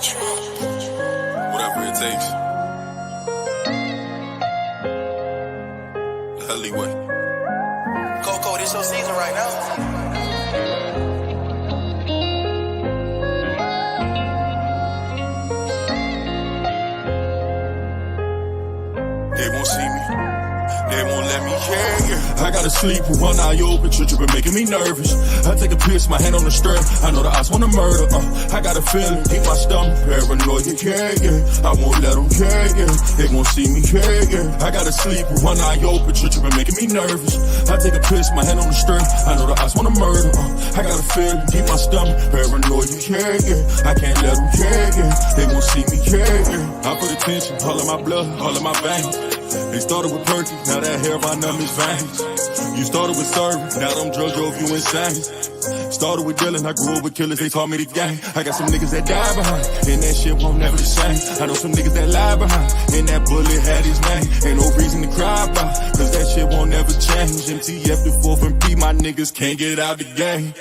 Whatever it takes. The alleyway. Coco, this your season right now. They won't see me. They won't let me hear. I gotta sleep with one eye open, tripping, making me nervous. I take a piss, my hand on the strap. I know the odds wanna murder. I got a feeling deep my stomach, paranoid, yeah. I won't let them care. They won't see me, yeah. I gotta sleep with one eye open, tripping, making me nervous. I take a piss, my hand on the strap. I know the odds wanna murder. I got a feeling deep my stomach, paranoid, yeah. I can't let them care. They won't see me, yeah. I put attention, all in my blood, all in my veins. They started with perky, now that hair I numb his veins. You started with serving, now them drugs drove you insane. Started with dealing, I grew up with killers, they taught me the game. I got some niggas that die behind, and that shit won't never the same. I know some niggas that lie behind, and that bullet had his name. Ain't no reason to cry about, cause that shit won't never change. MTF the 4th and P, my niggas can't get out the game.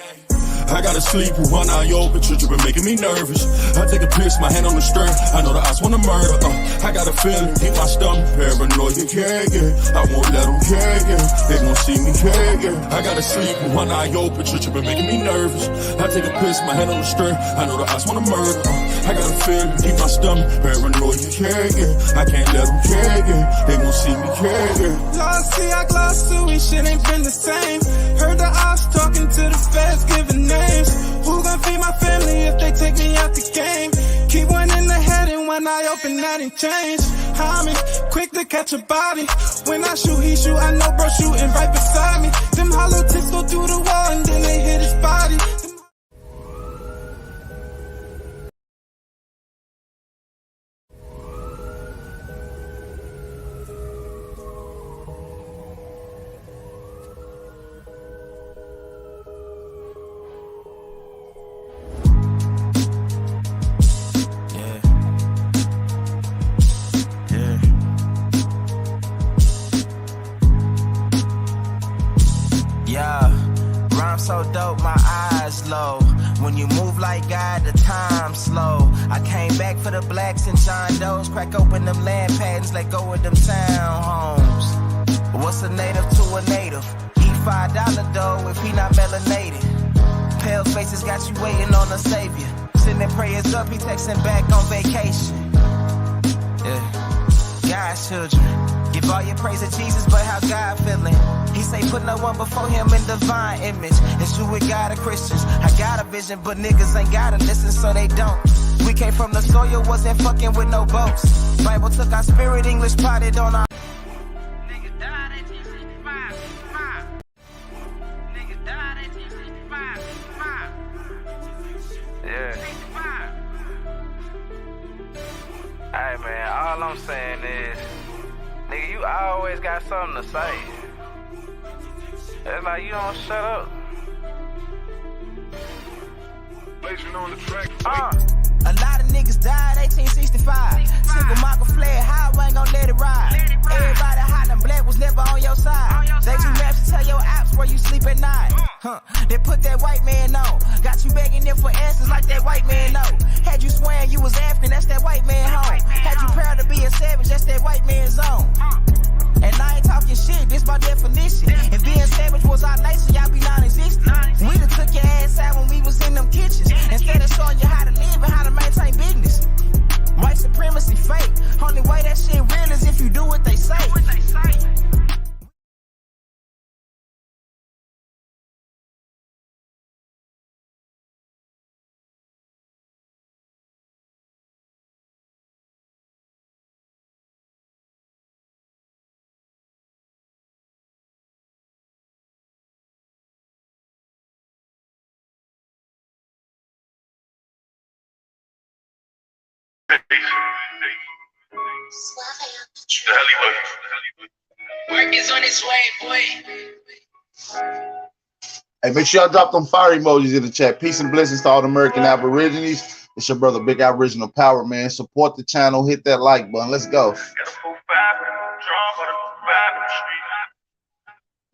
I gotta sleep with one eye open, tripping, making me nervous. I take a piss, my hand on the string. I know the odds wanna murder. I got a feeling deep my stomach, paranoid, yeah. I won't let them care. They gon' see me, yeah. I gotta sleep with one eye open, tripping, making me nervous. I take a piss, my hand on the string. I know the odds wanna murder. I got a feeling deep my stomach, paranoid, yeah. I can't let them care. They gon' see me, yeah. Lost, see, I glossed to it, shit ain't been the same. Heard the ops talking to the feds, giving names. Who gon' feed my family if they take me out the game? Keep one in the head and one eye open, that ain't change. I'm quick to catch a body. When I shoot, he shoot, I know bro shooting right beside me. Them hollow tips go through the wall and then they hit his body. So dope, my eyes low. When you move like God, the time slow. I came back for the blacks and John Doe's. Crack open them land patents, let go of them townhomes. What's a native to a native? Eat $5 dough if he not melanated. Pale faces got you waiting on a savior. Sending prayers up, he texting back on vacation. Yeah, God's children. Give all your praise to Jesus, but how God feeling? He say put no one before him in divine image. It's true with God of Christians. I got a vision, but niggas ain't gotta listen, so they don't. We came from the soil, wasn't fucking with no boats. Bible took our spirit, English potted on our. Niggas died at 1065. Niggas died at 1065. Yeah. Hey man, all I'm saying is, nigga, you always got something to say. It's like you don't shut up. Blazing on the track. A lot of niggas died 1865. Single Michael fled high, I ain't gon' let it ride. Everybody hollering black was never on your side. They do maps to tell your apps where you sleep at night. They put that white man on. Got you begging them for answers like that white man know. Had you swearing you was African, that's that white man home. Had you proud to be a savage, that's that white man's zone. And I ain't talking shit, this my definition. If being savage was our nature, y'all be non-existent. We done took your ass out when we was in them kitchens. Instead of showing you how to live and how to maintain business. White supremacy fake. Only way that shit real is if you do what they say. The alleyway. Work is on its way, boy. Hey, make sure y'all drop them fire emojis in the chat. Peace and blessings to all the American Aborigines. It's your brother, Big Aboriginal Power, man. Support the channel. Hit that like button. Let's go.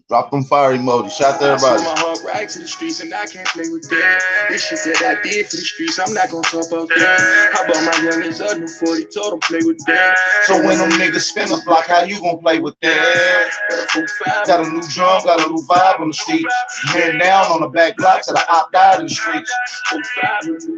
Drop them fire emojis. Shout to everybody. I sold my heart right to the streets and I can't play with that. This shit that I did for the streets, I'm not gonna talk about that. How about my youngest a new 40, told him play with that. So when them niggas spin the block, how you gonna play with that? Got a new drum, got a new vibe on the streets. Man down on the back block till the op died in the streets. New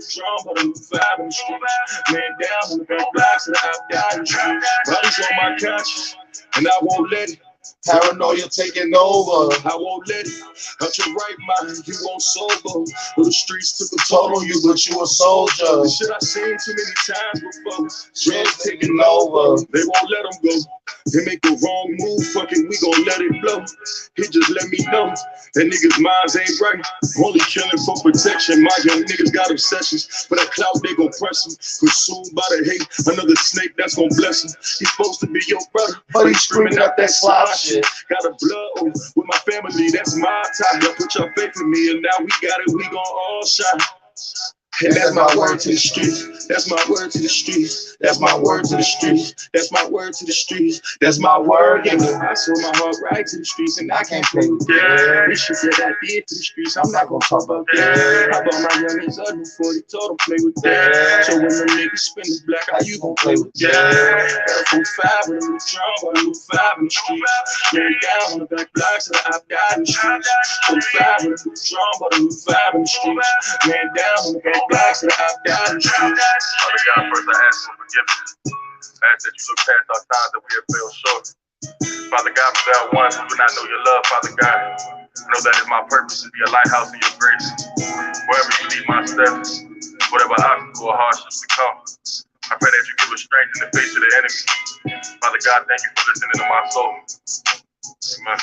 drum, but a new vibe on the streets. Man down on the back block till the op died in the streets. Body's on my conscience, and I won't let it. Paranoia taking over. I won't let it. Out your right mind, you won't sober. But the streets took a toll on you, but you a soldier. This shit I seen too many times before. Drugs taking over. They won't let them go. They make the wrong move, fuck it, we gon' let it blow. He just let me know that niggas' minds ain't right. Only killing for protection. My young niggas got obsessions. For that clout, they gon' press him. Consumed by the hate, another snake that's gon' bless him. He's supposed to be your brother, but he's screaming out that slop shit. Got a blood oath with my family, that's my time. Y'all put your faith in me, and now we got it, we gon' all shine. And that's my word to the streets. That's my word to the streets. That's my word to the streets. That's my word to the streets. That's my word. Yeah, I sold my heart right to the streets, and I can't play with that. This shit that I did to the streets, I'm not gonna talk about that. How about my youngest a new 40, told him play with that. So when the niggas spin the black, how you gon' play with that? Got a 45 with a new drum, but a new 5 in the streets. Man down on the back block, so the op died in the streets. 45 with a new drum, but a new 5 in the streets. Man down on the back blocks that I've died in the streets. Father God, first I ask for forgiveness. I ask that you look past our times that we have fell short. Father God, for that one who do not know your love, Father God, I know that is my purpose to be a lighthouse in your grace. Wherever you lead my steps, whatever obstacle or hardships to come, I pray that you give us strength in the face of the enemy. Father God, thank you for listening to my soul. Amen.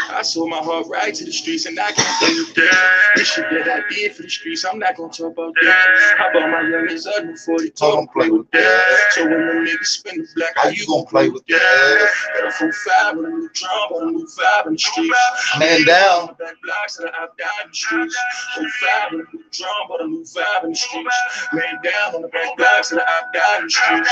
I sold my heart right to the streets, and I can't play with that. This shit that I did for the streets, I'm not gonna talk about that. How about my youngest a new 40, told him play with that. So when the niggas spin the black, how you gon' play with that? Got a 45 with a new drum, but a new 5 in the streets. Man down. On the back blocks that I've died in the streets. 45 with a new drum, but a new 5 in the streets. Man down on the back blocks that I've died in the streets.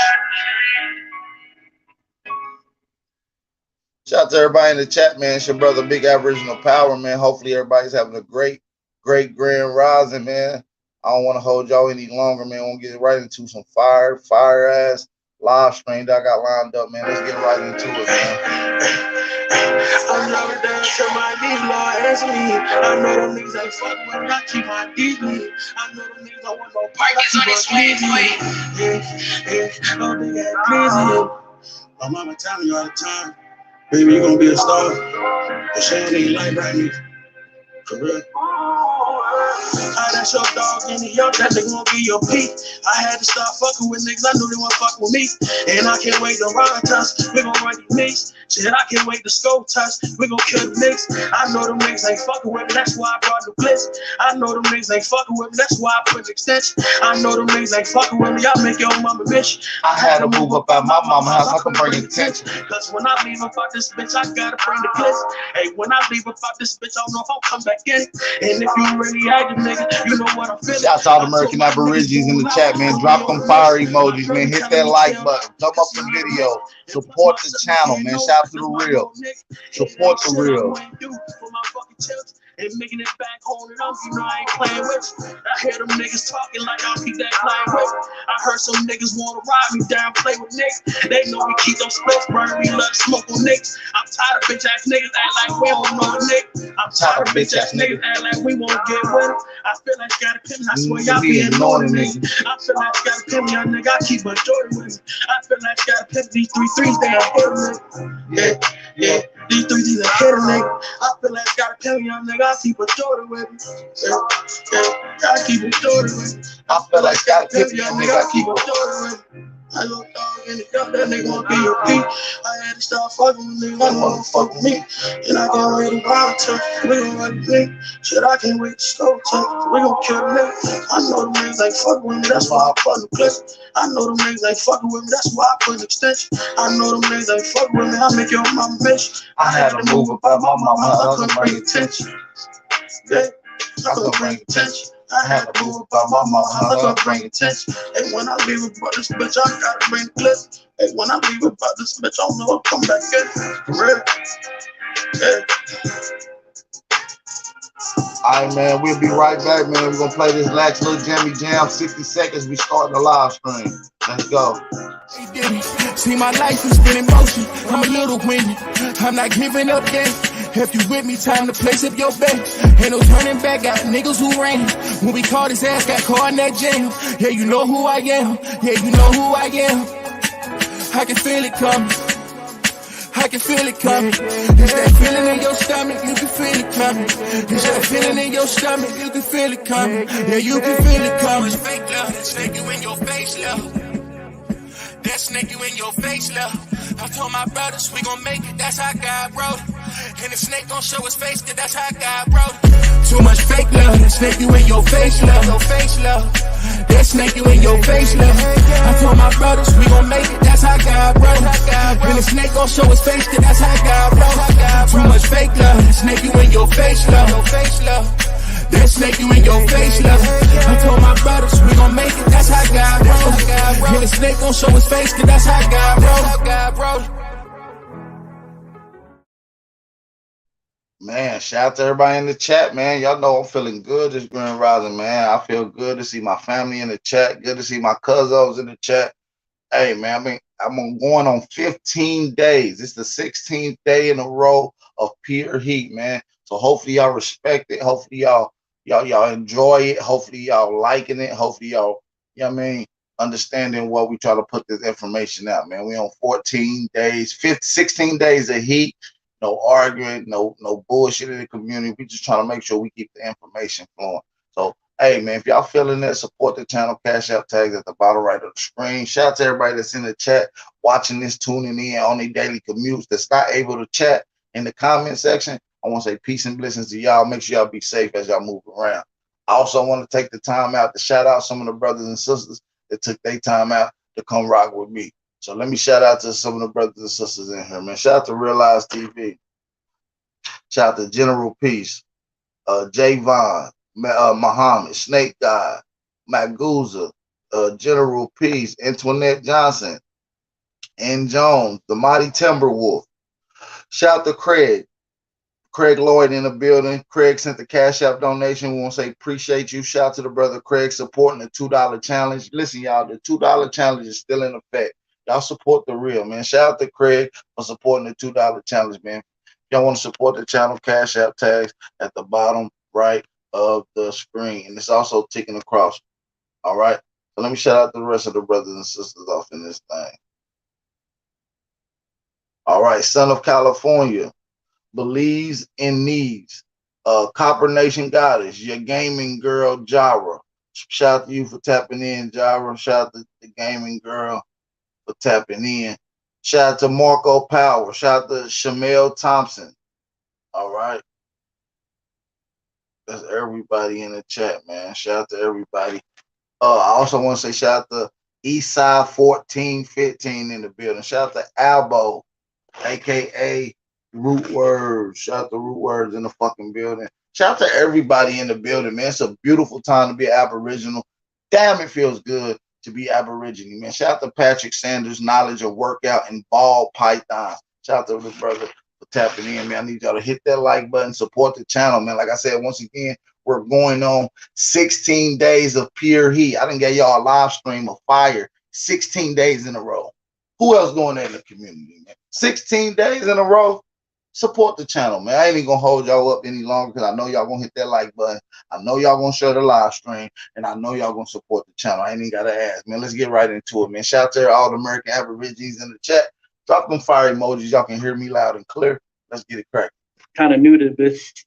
Shout out to everybody in the chat, man. It's your brother, Big Aboriginal Power, man. Hopefully everybody's having a great grand rising, man. I don't want to hold y'all any longer, man. I want to get right into some fire ass live stream that I got lined up, man. Let's get right into it, man. I'm never down to my knees, Lord, answer me. I know them niggas ain't fuck with me, I keep my deep in. I know them niggas don't want no pipe, I keep my no nigga ain't pleasing. My mama tell me all the time, baby, you gonna be a star. But she ain't like right me. For real. That's your dog in the young, that nigga won't be your peak. I had to start fucking with niggas, I knew they wouldn't fuck with me. And I can't wait to run touch, we gon' run these mix. Shit, I can't wait to scope touch, we gon' kill the mix. I know them niggas ain't fucking with me, that's why I brought the blitz. I know them niggas ain't fucking with me, that's why I put an extension. I know them niggas ain't fucking with me, I make your mama bitch. I had to move up out my mama house, I can bring attention. Cause when I leave about this bitch, I gotta bring the bliss. Hey, when I leave about this bitch, I don't know if I'll come back in. And if you really acting, nigga, you know what I'm feeling. Shouts to all the American Aborigines in the chat, man. Drop them fire emojis, man. Hit that like button. Thumb up the video. Support the channel, man. Shout out to the real. Support the real. And making it back home and up, you know I ain't playing with you. I hear them niggas talking like I'll keep that playing with you. I heard some niggas wanna ride me down, play with niggas. They know we keep those splits burning, we love smoke on niggas. I'm tired of bitch ass niggas act like we don't know a nigga. I'm tired of bitch ass niggas act like we won't get with it. I feel like gotta pin me, I swear y'all be annoying niggas. I feel like gotta pin me, young nigga, I keep a Jordan with me. I feel like gotta pin these 3-3s, they a hit nigga. Yeah. These 3Ds are hit nigga. I feel like gotta pin me, young nigga, I keep a Jordan with me. I keep a Jordan with me. I feel like gotta pin me, young nigga, I keep a Jordan with me. I look dog in the dump, that nigga won't be your beat. I had to start fucking with niggas, that wanna fuck with me. And I can't wait to wild touch, we gon' run the thing. Shit, I can't wait to slow touch, we gon' kill the nigga. I know them niggas ain't fucking with me, that's why I put the clip. I know them niggas ain't fucking with me, that's why I put an extension. I know them niggas ain't fucking with me, I make your mama bitch. I had to move about my mama, I couldn't bring attention. Yeah, I couldn't bring attention. I had to move about my mama, I couldn't bring attention. And when I leave about this bitch, I gotta bring the clip. And when I leave about this bitch, I don't know I'll come back in. For real. All right, man, we'll be right back, man. We're gonna play this last little jammy jam, 60 seconds. We starting the live stream. Let's go. See, my life has been in motion. I'm a little winded. I'm not giving up yet. If you with me, time to place up your bet. Ain't no turning back, got niggas who ran. When we caught his ass, got caught in that jam. Yeah, you know who I am. Yeah, you know who I am. I can feel it coming. I can feel it coming. It's that feeling in your stomach, you can feel it coming. It's that feeling in your stomach, you can feel it coming. Yeah, you can feel it coming. Fake love, that snake you in your face, love. That snake you in your face, love. I told my brothers we gon' make it, that's how God wrote it. And the snake gon' show his face, cause that's how God wrote it. Too much fake love, that snake you in your face, love. Your face, love. That snake you in your face, love. I told my brothers we gon' make it, that's how God wrote it. And the snake gon' show his face, cause that's how God wrote it. Too much fake love, that snake you in your face, love. Your face, love. That snake you in your face, love. I told my brothers we gon' make it, that's how God wrote it. And the snake gon' show his face, cause that's how God wrote it. Man, shout out to everybody in the chat, man. Y'all know I'm feeling good this Grand Rising, man. I feel good to see my family in the chat. Good to see my cousins in the chat. Hey, man, I'm going on 15 days. It's the 16th day in a row of pure heat, man. So hopefully y'all respect it. Hopefully y'all enjoy it. Hopefully y'all liking it. Hopefully y'all, you know what I mean, understanding what we try to put this information out, man. We on 14 days, 16 days of heat. No arguing, no bullshit in the community. We just trying to make sure we keep the information flowing. So, hey, man, if y'all feeling that, support the channel. Cash App tags at the bottom right of the screen. Shout out to everybody that's in the chat, watching this, tuning in on their daily commutes, that's not able to chat in the comment section. I want to say peace and blessings to y'all. Make sure y'all be safe as y'all move around. I also want to take the time out to shout out some of the brothers and sisters that took their time out to come rock with me. So let me shout out to some of the brothers and sisters in here, man. Shout out to Realize TV. Shout out to General Peace, Javon, Muhammad, Snake God, Maguza, General Peace, Antoinette Johnson, N. Jones, the Mighty Timberwolf. Shout out to Craig Lloyd in the building. Craig sent the Cash App donation. We want to say appreciate you. Shout out to the brother Craig supporting the $2 challenge. Listen, y'all, the $2 challenge is still in effect. Y'all support the real, man. Shout out to Craig for supporting the $2 challenge, man. Y'all want to support the channel, Cash App tags at the bottom right of the screen. And it's also ticking across. All right. So let me shout out to the rest of the brothers and sisters off in this thing. All right. Son of California believes in needs. Copper Nation Goddess, your gaming girl, Jara. Shout out to you for tapping in, Jara. Shout out to the gaming girl for tapping in. Shout out to Marco Power. Shout out to Shamel Thompson. All right. That's everybody in the chat, man. Shout out to everybody. I also want to say shout out to Eastside 1415 in the building. Shout out to Albo, a.k.a. Root Words. Shout out to Root Words in the fucking building. Shout out to everybody in the building, man. It's a beautiful time to be Aboriginal. Damn, it feels good to be Aborigine, man. Shout out to Patrick Sanders, Knowledge of Workout and Ball Python. Shout out to the brother for tapping in, man. I need y'all to hit that like button, support the channel, man. Like I said, once again, we're going on 16 days of pure heat. I done gave y'all a live stream of fire 16 days in a row. Who else going there in the community, man? 16 days in a row. Support the channel, man. I ain't even gonna hold y'all up any longer because I know y'all gonna hit that like button. I know y'all gonna share the live stream, and I know y'all gonna support the channel. I ain't even gotta ask, man. Let's get right into it, man. Shout out to all the American Aborigines in the chat. Drop them fire emojis. Y'all can hear me loud and clear. Let's get it cracking. Kind of new to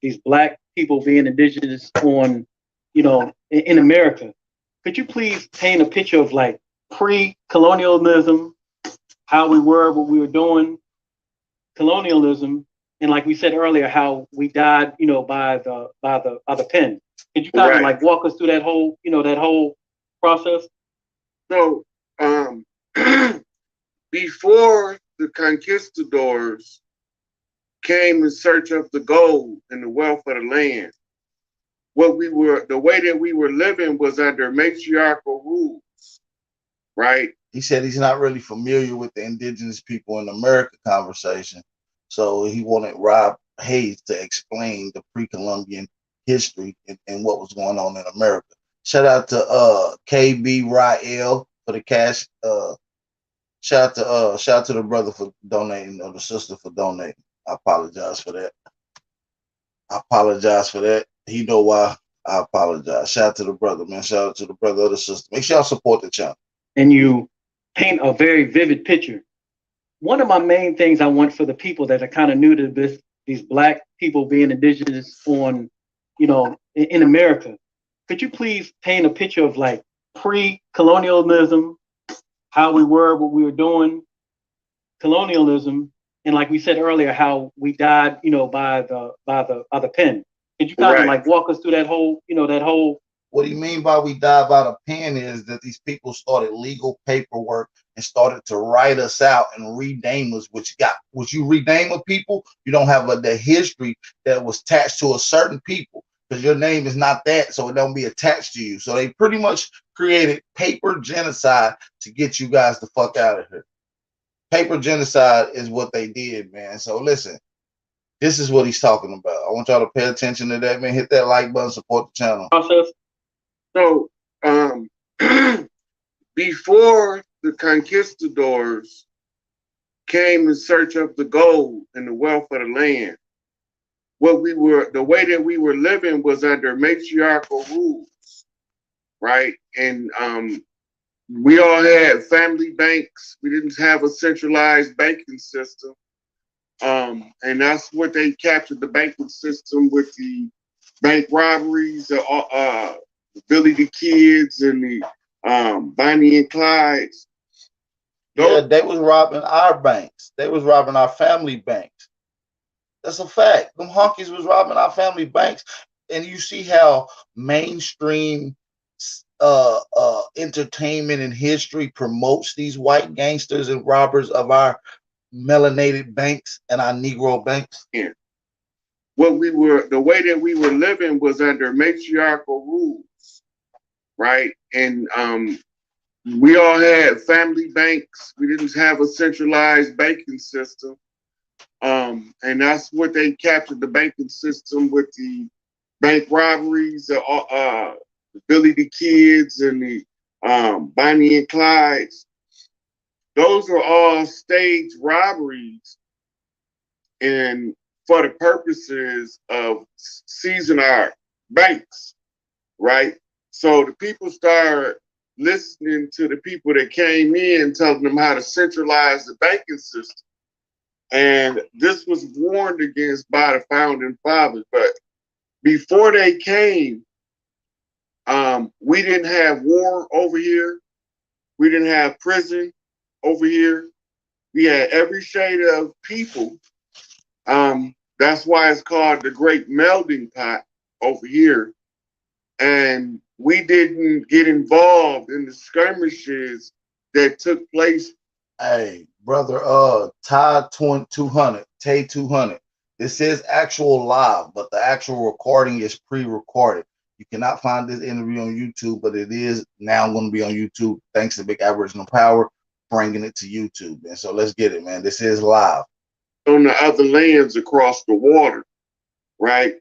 these black people being indigenous on, in America. Could you please paint a picture of like pre-colonialism, how we were, what we were doing, colonialism, and like we said earlier, how we died, by the pen. Could you kind of like walk us through that whole, that whole process? So, before the conquistadors came in search of the gold and the wealth of the land, the way that we were living was under matriarchal rules, right? He said he's not really familiar with the indigenous people in America conversation. So he wanted Rob HAYES to explain the pre-Columbian history and what was going on in America. Shout out to KB Rael for the cash. Shout out to the brother for donating or the sister for donating. I apologize for that. He know why I apologize. Shout out to the brother, man. Shout out to the brother or the sister. Make sure y'all support the channel. And you paint a very vivid picture. One of my main things I want for the people that are kind of new to this, these Black people being indigenous on, in America, could you please paint a picture of like pre-colonialism, how we were, what we were doing, colonialism, and like we said earlier, how we died, by the pen. Could you kind of like walk us through that whole, What do you mean by we died by the pen is that these people started legal paperwork and started to write us out and rename us, which you rename a people, you don't have the history that was attached to a certain people because your name is not that, so it don't be attached to you. So they pretty much created paper genocide to get you guys the fuck out of here. Paper genocide is what they did, man. So listen, this is what he's talking about. I want y'all to pay attention to that, man. Hit that like button, support the channel. So, before the conquistadors came in search of the gold and the wealth of the land, the way that we were living was under matriarchal rules, right? And we all had family banks. We didn't have a centralized banking system. And that's what they captured the banking system with the bank robberies, the Billy the Kids and the Bonnie and Clydes. Yeah, they was robbing our banks. They was robbing our family banks. That's a fact. Them honkies was robbing our family banks. And you see how mainstream entertainment and history promotes these white gangsters and robbers of our melanated banks and our Negro banks. Yeah. The way that we were living was under matriarchal rules, right? And we all had family banks. We didn't have a centralized banking system. And that's what they captured the banking system with the bank robberies, the Billy the Kids and the Bonnie and Clydes. Those are all staged robberies and for the purposes of seizing our banks, right? So the people start listening to the people that came in, telling them how to centralize the banking system. And this was warned against by the founding fathers. But before they came, we didn't have war over here. We didn't have prison over here. We had every shade of people. That's why it's called the Great Melting Pot over here. And we didn't get involved in the skirmishes that took place. Hey, brother, Tay 200. This is actual live, but the actual recording is pre-recorded. You cannot find this interview on YouTube, but it is now going to be on YouTube thanks to Big Aboriginal Power bringing it to YouTube. And so let's get it, man. This is live. On the other lands across the water, right?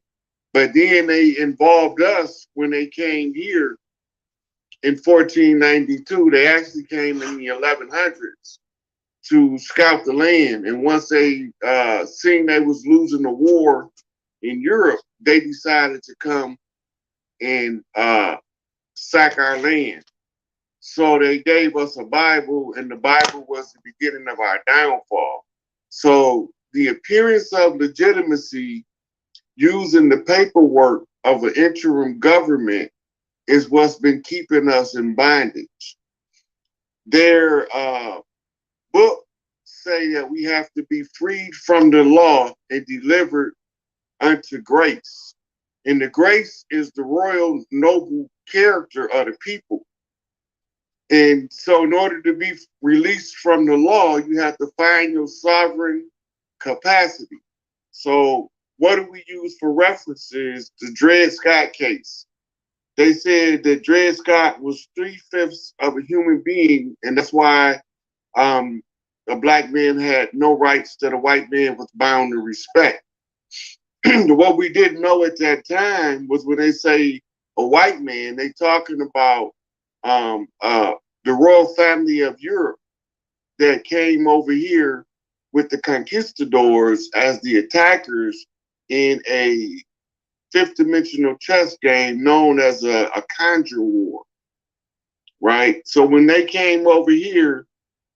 But then they involved us when they came here in 1492. They actually came in the 1100s to scout the land. And once they seen they was losing the war in Europe, they decided to come and sack our land. So they gave us a Bible, and the Bible was the beginning of our downfall. So the appearance of legitimacy using the paperwork of an interim government is what's been keeping us in bondage. Their book say that we have to be freed from the law and delivered unto grace. And the grace is the royal noble character of the people. And so in order to be released from the law, you have to find your sovereign capacity. So what do we use for references? The Dred Scott case. They said that Dred Scott was 3/5 of a human being, and that's why a black man had no rights that a white man was bound to respect. what we didn't know at that time was when they say a white man, they talking about the royal family of Europe that came over here with the conquistadors as the attackers in a fifth dimensional chess game known as a conjure war, right? So when they came over here,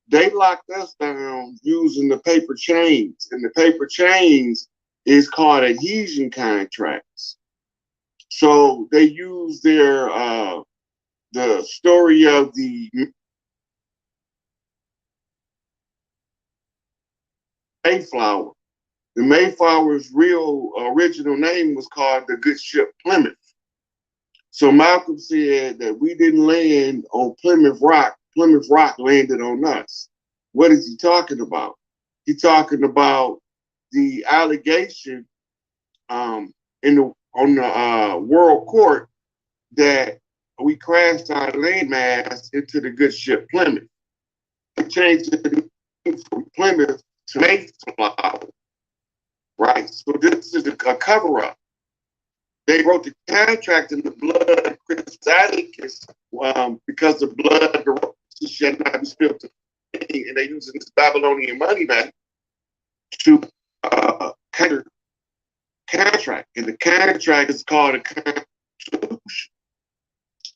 they locked us down using the paper chains, and the paper chains is called adhesion contracts. So they use their the story of the Mayflower. The Mayflower's real original name was called the good ship Plymouth. So Malcolm said that we didn't land on Plymouth Rock. Plymouth Rock landed on us. What is he talking about? He's talking about the allegation on the world court that we crashed our landmass into the good ship Plymouth. They changed it from Plymouth to Mayflower, right? So this is a cover-up. They wrote the contract in the blood of Chrysalicus because the blood of the shall not be spilled to me, and they using this Babylonian money back to counter contract, and the contract is called a constitution.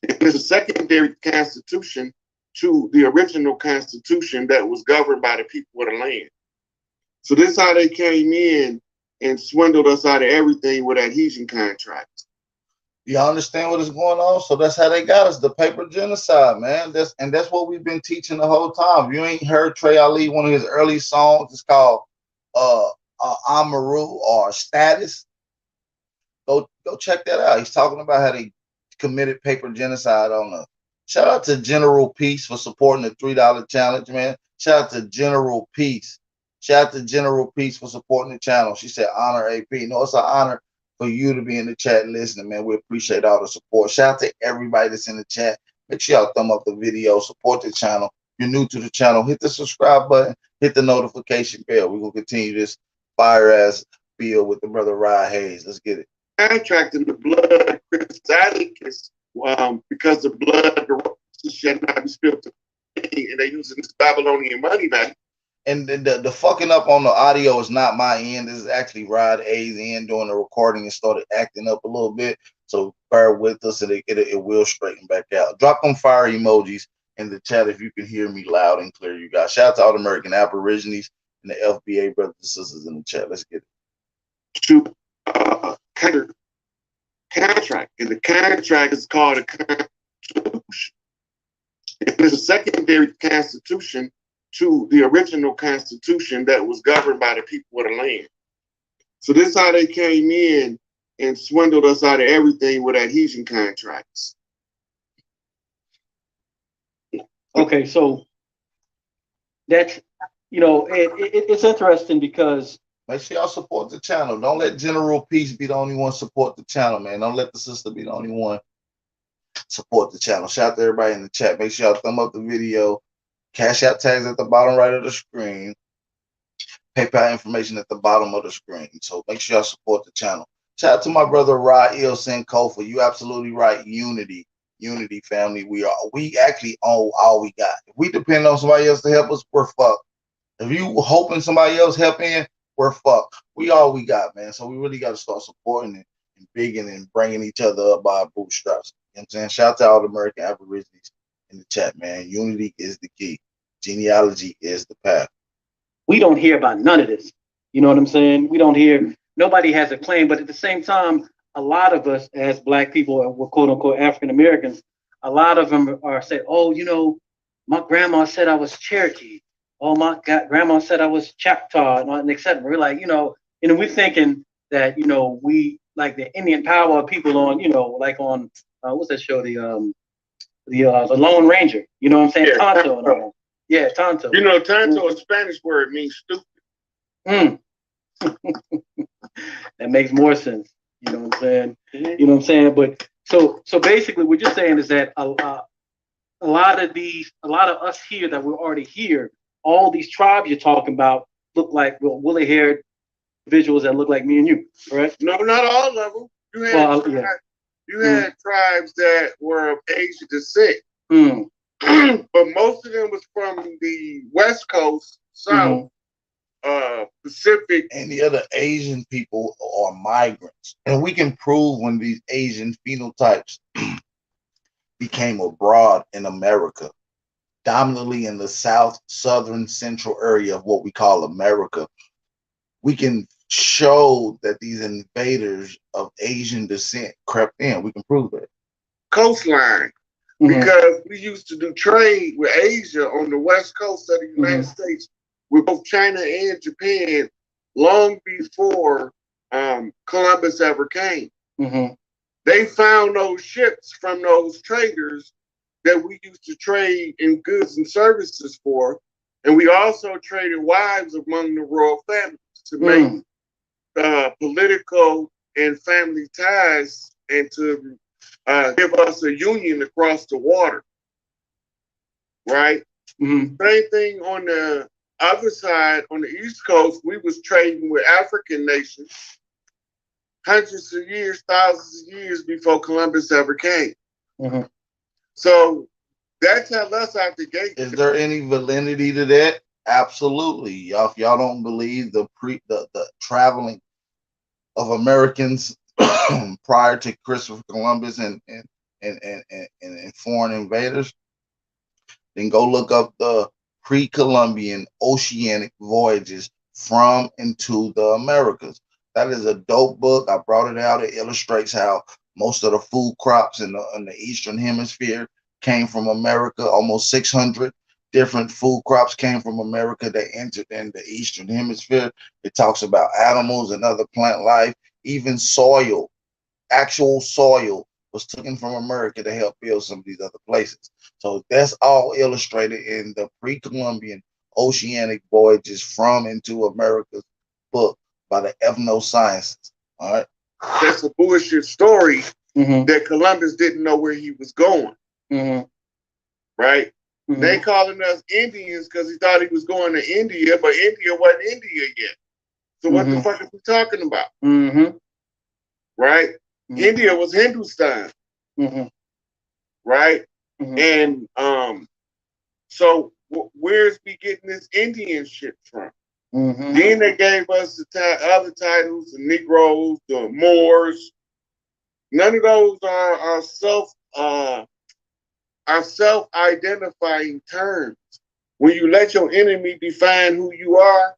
And it's a secondary constitution to the original constitution that was governed by the people of the land. So this is how they came in and swindled us out of everything with adhesion contracts. You understand what is going on? So that's how they got us, the paper genocide, man. That's what we've been teaching the whole time. If you ain't heard Trey Ali, one of his early songs, it's called Amaru or Status. Go check that out. He's talking about how they committed paper genocide on us. Shout out to General Peace for supporting the $3 challenge, man. Shout out to General Peace. Shout out to General Peace for supporting the channel. She said, honor AP. No, it's an honor for you to be in the chat listening, man. We appreciate all the support. Shout out to everybody that's in the chat. Make sure y'all thumb up the video, support the channel. If you're new to the channel, hit the subscribe button, hit the notification bell. We're going to continue this fire-ass bill with the brother HAYES. Let's get it. Contract in the blood of Chrysalicus because the blood of the shall not be spilled to me, and they using this Babylonian money back. And the fucking up on the audio is not my end. This is actually Rod A's end doing the recording and started acting up a little bit. So bear with us and it will straighten back out. Drop them fire emojis in the chat if you can hear me loud and clear, you guys. Shout out to all the American Aborigines and the FBA brothers and sisters in the chat. Let's get it. To contract, and the contract is called a constitution. And it's a secondary constitution to the original constitution that was governed by the people of the land. So this is how they came in and swindled us out of everything with adhesion contracts. Okay, so that's, it's interesting because make sure y'all support the channel. Don't let General Peace be the only one support the channel, man. Don't let the sister be the only one support the channel. Shout out to everybody in the chat. Make sure y'all thumb up the video. Cash App tags at the bottom right of the screen. PayPal information at the bottom of the screen. So make sure y'all support the channel. Shout out to my brother Raheel Senkofa. You absolutely right. Unity family. We actually own all we got. If we depend on somebody else to help us, we're fucked. If you hoping somebody else help in, we're fucked. We all we got, man. So we really got to start supporting it and bigging and bringing each other up by our bootstraps. You know what I'm saying? Shout out to all the American Aborigines in the chat, man. Unity is the key. Genealogy is the path. We don't hear about none of this. You know what I'm saying? We don't hear, nobody has a claim, but at the same time, a lot of us as Black people, or quote unquote African Americans, a lot of them are saying, oh, my grandma said I was Cherokee. Oh, my grandma said I was Choctaw, and etc. We're like, we're thinking that, we like the Indian power people on, like on, what's that show? The Lone Ranger. You know what I'm saying? Yeah. Tonto. Yeah, Tonto. Tonto, a Spanish word, means stupid. That makes more sense. You know what I'm saying? You know what I'm saying? But so basically, what you're saying is that a lot of us here that we're already here, all these tribes you're talking about look like woolly-haired individuals that look like me and you, right? No, not all of them. You had Well, yeah. you had tribes that were of Asian descent, Mm. but most of them was from the West Coast, South, Pacific. And the other Asian people are migrants, and we can prove when these Asian phenotypes became abroad in America, dominantly in the south, southern, central area of what we call America. We can show that these invaders of Asian descent crept in. We can prove that. Coastline, because we used to do trade with Asia on the west coast of the United States with both China and Japan long before Columbus ever came. They found those ships from those traders that we used to trade in goods and services for. And we also traded wives among the royal families to make political and family ties and to give us a union across the water. Right? Same thing on the other side, on the East Coast, we was trading with African nations hundreds of years, thousands of years before Columbus ever came. So that tell us out the gate. Is there any validity to that? Absolutely. Y'all, if y'all don't believe the traveling of Americans prior to Christopher Columbus and foreign invaders, then go look up the pre-Columbian oceanic voyages from and to the Americas. That is a dope book. I brought it out. It illustrates how most of the food crops in the Eastern Hemisphere came from America. Almost 600 different food crops came from America that entered in the Eastern Hemisphere. It talks about animals and other plant life, even soil. Actual soil was taken from America to help build some of these other places. So that's all illustrated in the pre-Columbian oceanic voyages from and to America's book by the ethnosciences. All right. That's a bullshit story that Columbus didn't know where he was going. Right? They calling us Indians because he thought he was going to India, but India wasn't India yet. So what the fuck are we talking about? Right? India was Hindustan. Right? And so where's we getting this Indian shit from? Then they gave us the other titles, the Negroes, the Moors. None of those are self-identifying terms. When you let your enemy define who you are,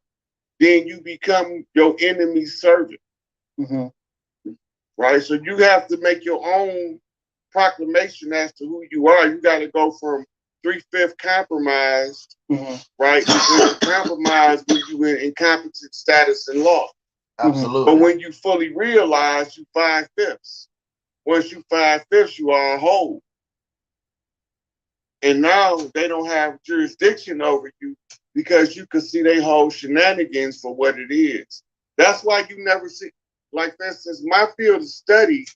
then you become your enemy's servant. Right? So you have to make your own proclamation as to who you are. You got to go from 3/5 compromised, right? Compromised when you in incompetent status in law. Absolutely. But when you fully realize you 5/5. Once you 5/5, you are a whole. And now they don't have jurisdiction over you because you can see they whole shenanigans for what it is. That's why you never see, like for instance, my field of study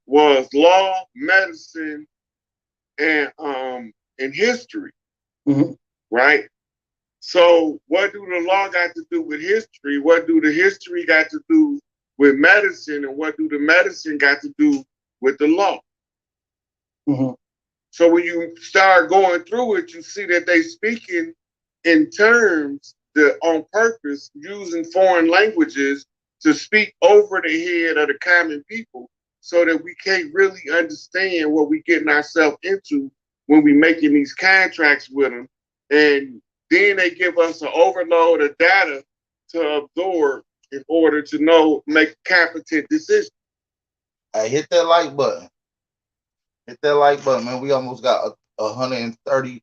was law, medicine, and history. Right? So what do the law got to do with history? What do the history got to do with medicine? And what do the medicine got to do with the law? So when you start going through it, you see that they speaking in terms that on purpose using foreign languages to speak over the head of the common people so that we can't really understand what we getting ourselves into when we making these contracts with them. And then they give us an overload of data to absorb in order to make competent decisions. Hey, hit that like button. Hit that like button, man. We almost got 140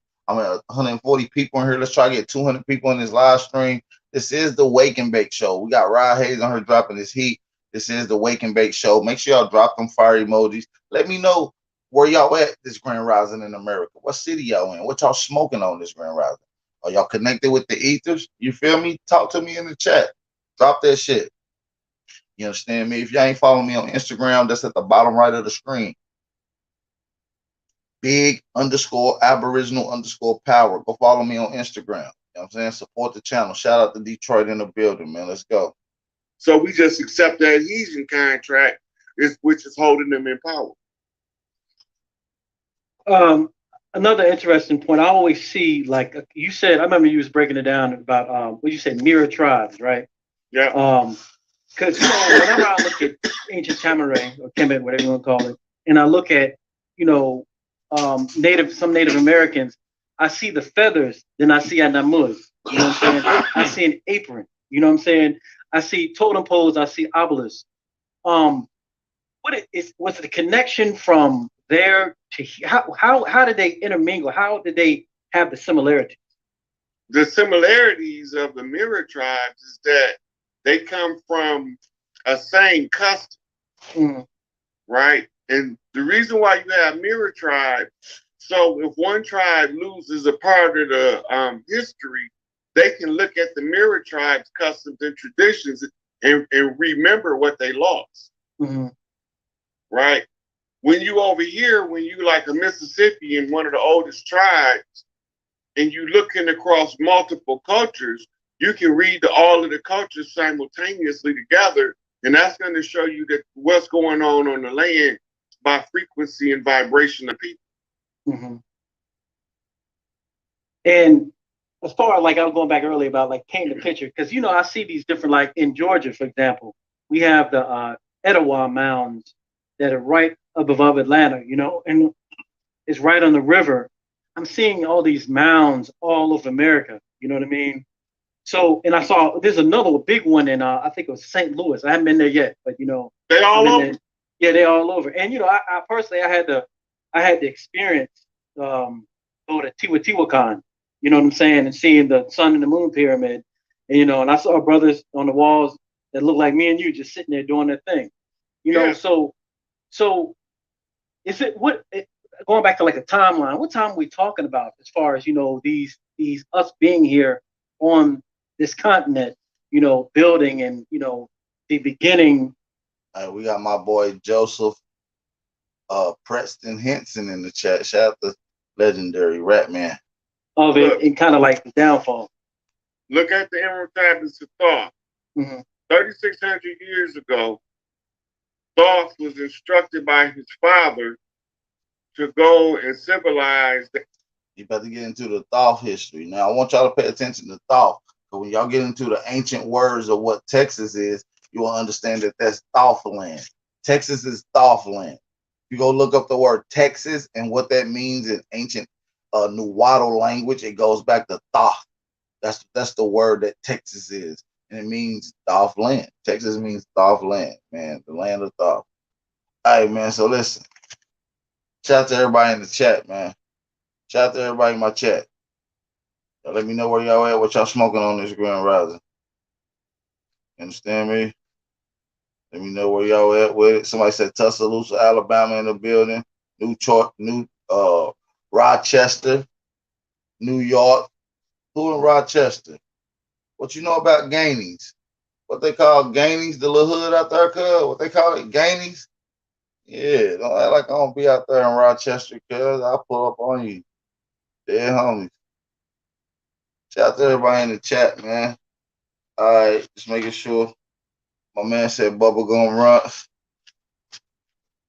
people in here. Let's try to get 200 people in this live stream. This is the Wake and Bake Show. We got Hayes on her dropping this heat. This is the Wake and Bake Show. Make sure y'all drop them fire emojis. Let me know where y'all at this Grand Rising in America. What city y'all in? What y'all smoking on this Grand Rising? Are y'all connected with the ethers? You feel me? Talk to me in the chat. Drop that shit. You understand me? If y'all ain't following me on Instagram, that's at the bottom right of the screen. Big_Aboriginal_power. Go follow me on Instagram. You know what I'm saying? Support the channel. Shout out to Detroit in the building, man. Let's go. So we just accept the adhesion contract, which is holding them in power. Another interesting point I always see, like you said, I remember you was breaking it down about what you said, mirror tribes, right? Yeah. Because whenever I look at ancient Tamaray or Kemet, whatever you want to call it, and I look at some Native Americans, I see the feathers, then I see a namuz. You know what I'm saying? I see an apron. You know what I'm saying? I see totem poles. I see obelisks. What's the connection from there to how did they intermingle? How did they have the similarities? The similarities of the mirror tribes is that they come from a same custom, right? And the reason why you have mirror tribes, so if one tribe loses a part of the history, they can look at the mirror tribes' customs and traditions and remember what they lost, right? When you over here, when you like a Mississippian, one of the oldest tribes, and you looking across multiple cultures, you can read all of the cultures simultaneously together, and that's going to show you that what's going on the land by frequency and vibration of people. And as far as like I was going back earlier about like painting the picture, because I see these different, like in Georgia, for example, we have the Etowah mounds that are right up above Atlanta, and it's right on the river. I'm seeing all these mounds all over America. You know what I mean? So, and I saw there's another big one in I think it was St. Louis. I haven't been there yet, but they all over. Yeah, they all over. And I personally I had the experience go to Teotihuacan. You know what I'm saying, and seeing the sun and the moon pyramid, and and I saw brothers on the walls that looked like me and you just sitting there doing their thing. So is it going back to like a timeline? What time are we talking about as far as these us being here on this continent, building and the beginning? We got my boy Joseph Preston Henson in the chat. Shout out to legendary rap man. Of it and kind of like the downfall. Look at the Emerald Tablets of Thoth. 3,600 years ago, Thoth was instructed by his father to go and civilize. You better get into the Thoth history. Now, I want y'all to pay attention to Thoth. Because when y'all get into the ancient words of what Texas is, you will understand that that's Thoth land. Texas is Thoth land. You go look up the word Texas and what that means in ancient Nuwato language, it goes back to Thoth. That's the word that Texas is. And it means Thoth land. Texas means Thoth land, man. The land of Thoth. All right, man. So listen. Shout out to everybody in the chat, man. Shout out to everybody in my chat. Y'all let me know where y'all at, what y'all smoking on this Grand Rising. You understand me? Let me know where y'all at with it. Somebody said Tuscaloosa, Alabama in the building. New Rochester, New York. Who in Rochester? What you know about Gainies? What they call Gainies? The little hood out there, cuz? What they call it? Gainies? Yeah, don't act like I don't be out there in Rochester, cuz. I'll pull up on you. Dead homies. Shout out to everybody in the chat, man. All right, just making sure. My man said Bubba gonna run.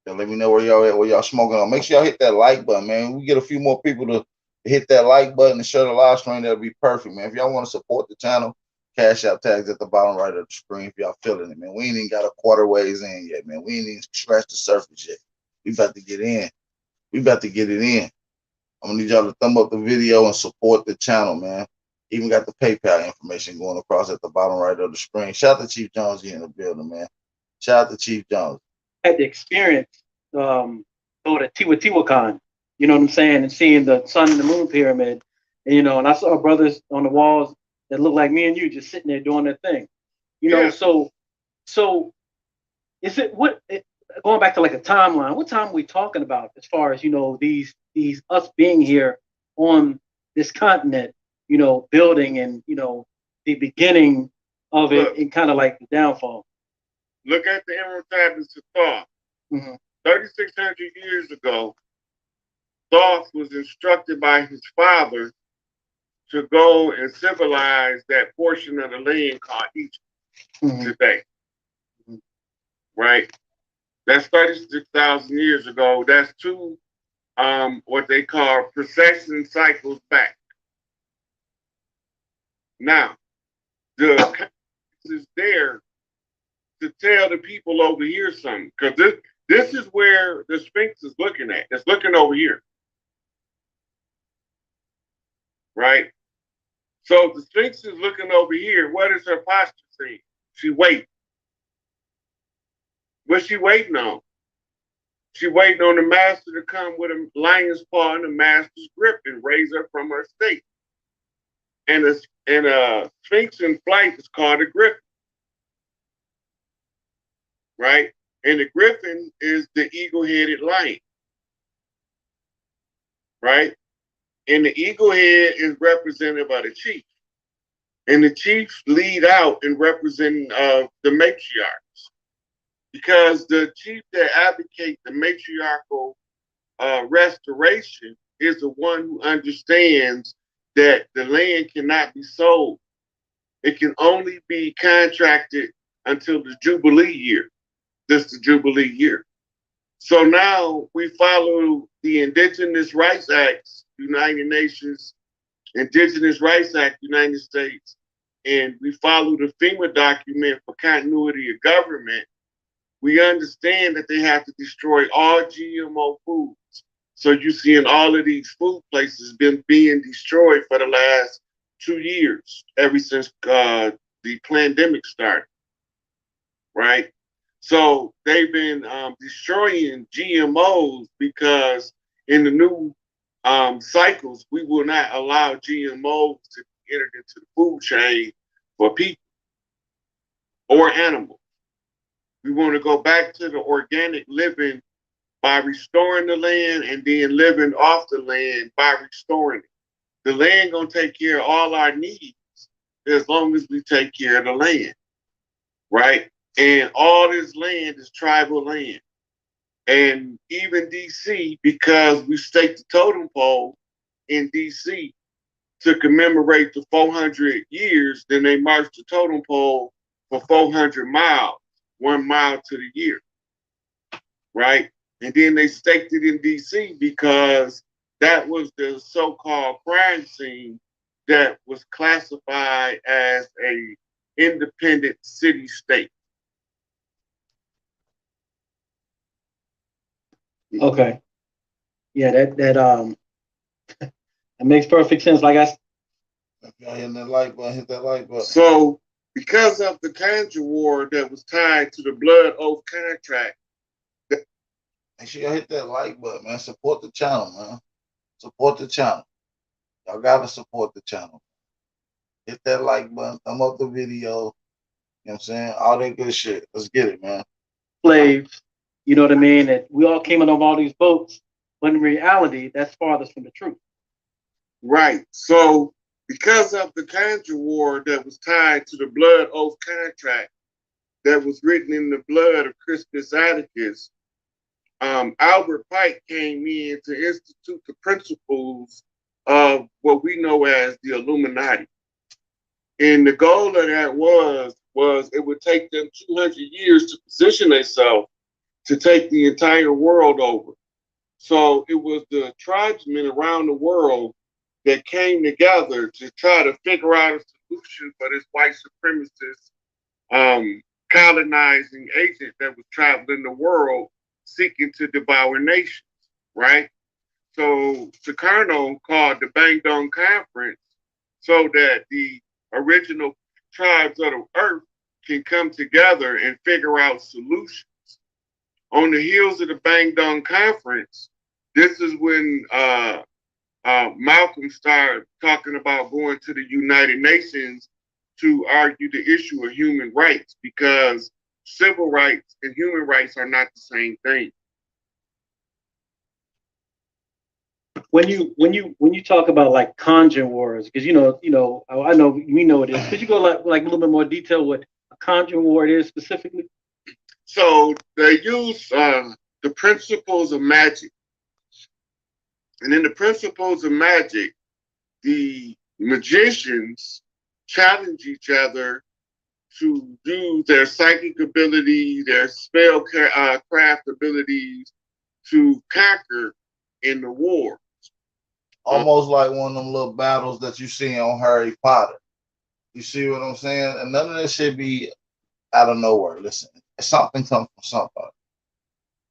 Let me know where y'all at, what y'all smoking on. Make sure y'all hit that like button, man. We get a few more people to hit that like button and share the live stream. That'll be perfect, man. If y'all want to support the channel, Cash App tags at the bottom right of the screen if y'all feeling it, man. We ain't even got a quarter ways in yet, man. We ain't even scratched the surface yet. We about to get in. We about to get it in. I'm gonna need y'all to thumb up the video and support the channel, man. Even got the PayPal information going across at the bottom right of the screen. Shout out to Chief Jones here in the building, man. Shout out to Chief Jones. Had the experience go to Teotihuacan, you know what I'm saying, and seeing the sun and the moon pyramid, and I saw brothers on the walls that looked like me and you just sitting there doing their thing, So is it going back to like a timeline? What time are we talking about as far as these us being here on this continent, building and the beginning of it and kind of like the downfall? Look at the Emerald Tablets of Thoth. 3,600 years ago, Thoth was instructed by his father to go and civilize that portion of the land called Egypt today. right? That's 36,000 years ago. That's two what they call precession cycles back. Now, the context is there to tell the people over here something, because this is where the Sphinx is looking at. It's looking over here, right? So if the Sphinx is looking over here, what is her posture saying? She waiting. What's she waiting on? She waiting on the master to come with a lion's paw and the master's grip and raise her from her state. And a Sphinx in flight is called a griffin, right? And the griffin is the eagle-headed lion, right? And the eagle head is represented by the chief. And the chiefs lead out in representing the matriarchs. Because the chief that advocates the matriarchal restoration is the one who understands that the land cannot be sold. It can only be contracted until the Jubilee year. This is the Jubilee year. So now we follow the Indigenous Rights Acts, United Nations, Indigenous Rights Act, United States, and we follow the FEMA document for continuity of government. We understand that they have to destroy all GMO foods. So you see in all of these food places been being destroyed for the last 2 years, ever since the pandemic started, right? So they've been destroying GMOs because in the new cycles, we will not allow GMOs to be entered into the food chain for people or animals. We want to go back to the organic living by restoring the land and then living off the land by restoring it. The land gonna take care of all our needs as long as we take care of the land, right? And all this land is tribal land. And even DC, because we staked the totem pole in DC to commemorate the 400 years, then they marched the totem pole for 400 miles, 1 mile to the year, right? And then they staked it in DC because that was the so-called crime scene that was classified as a independent city-state. Okay. Yeah, that makes perfect sense. Like If y'all hitting that like button, hit that like button. So because of the Conjure War that was tied to the blood oath contract. Make sure y'all hit that like button, man. Support the channel, man. Support the channel. Y'all gotta support the channel. Hit that like button, thumb up the video. You know what I'm saying? All that good shit. Let's get it, man. slaves, you know what I mean? That we all came out of all these boats, but in reality, that's farthest from the truth. Right. So because of the Conjure War that was tied to the blood oath contract that was written in the blood of Crispus Attucks, Albert Pike came in to institute the principles of what we know as the Illuminati. And the goal of that was it would take them 200 years to position themselves to take the entire world over. So it was the tribesmen around the world that came together to try to figure out a solution for this white supremacist colonizing agent that was traveling the world seeking to devour nations, right? So Sukarno called the Bandung Conference so that the original tribes of the earth can come together and figure out solutions. On the heels of the Bandung Conference, this is when Malcolm started talking about going to the United Nations to argue the issue of human rights, because civil rights and human rights are not the same thing. When you talk about like conjure wars, because I know we know what it is. Could you go like a little bit more detail what a conjure war is specifically? So they use the principles of magic. And in the principles of magic, the magicians challenge each other to use their psychic ability, their spell craft abilities to conquer in the war. Almost like one of them little battles that you see on Harry Potter. You see what I'm saying? And none of this should be out of nowhere. Listen, something comes from somebody.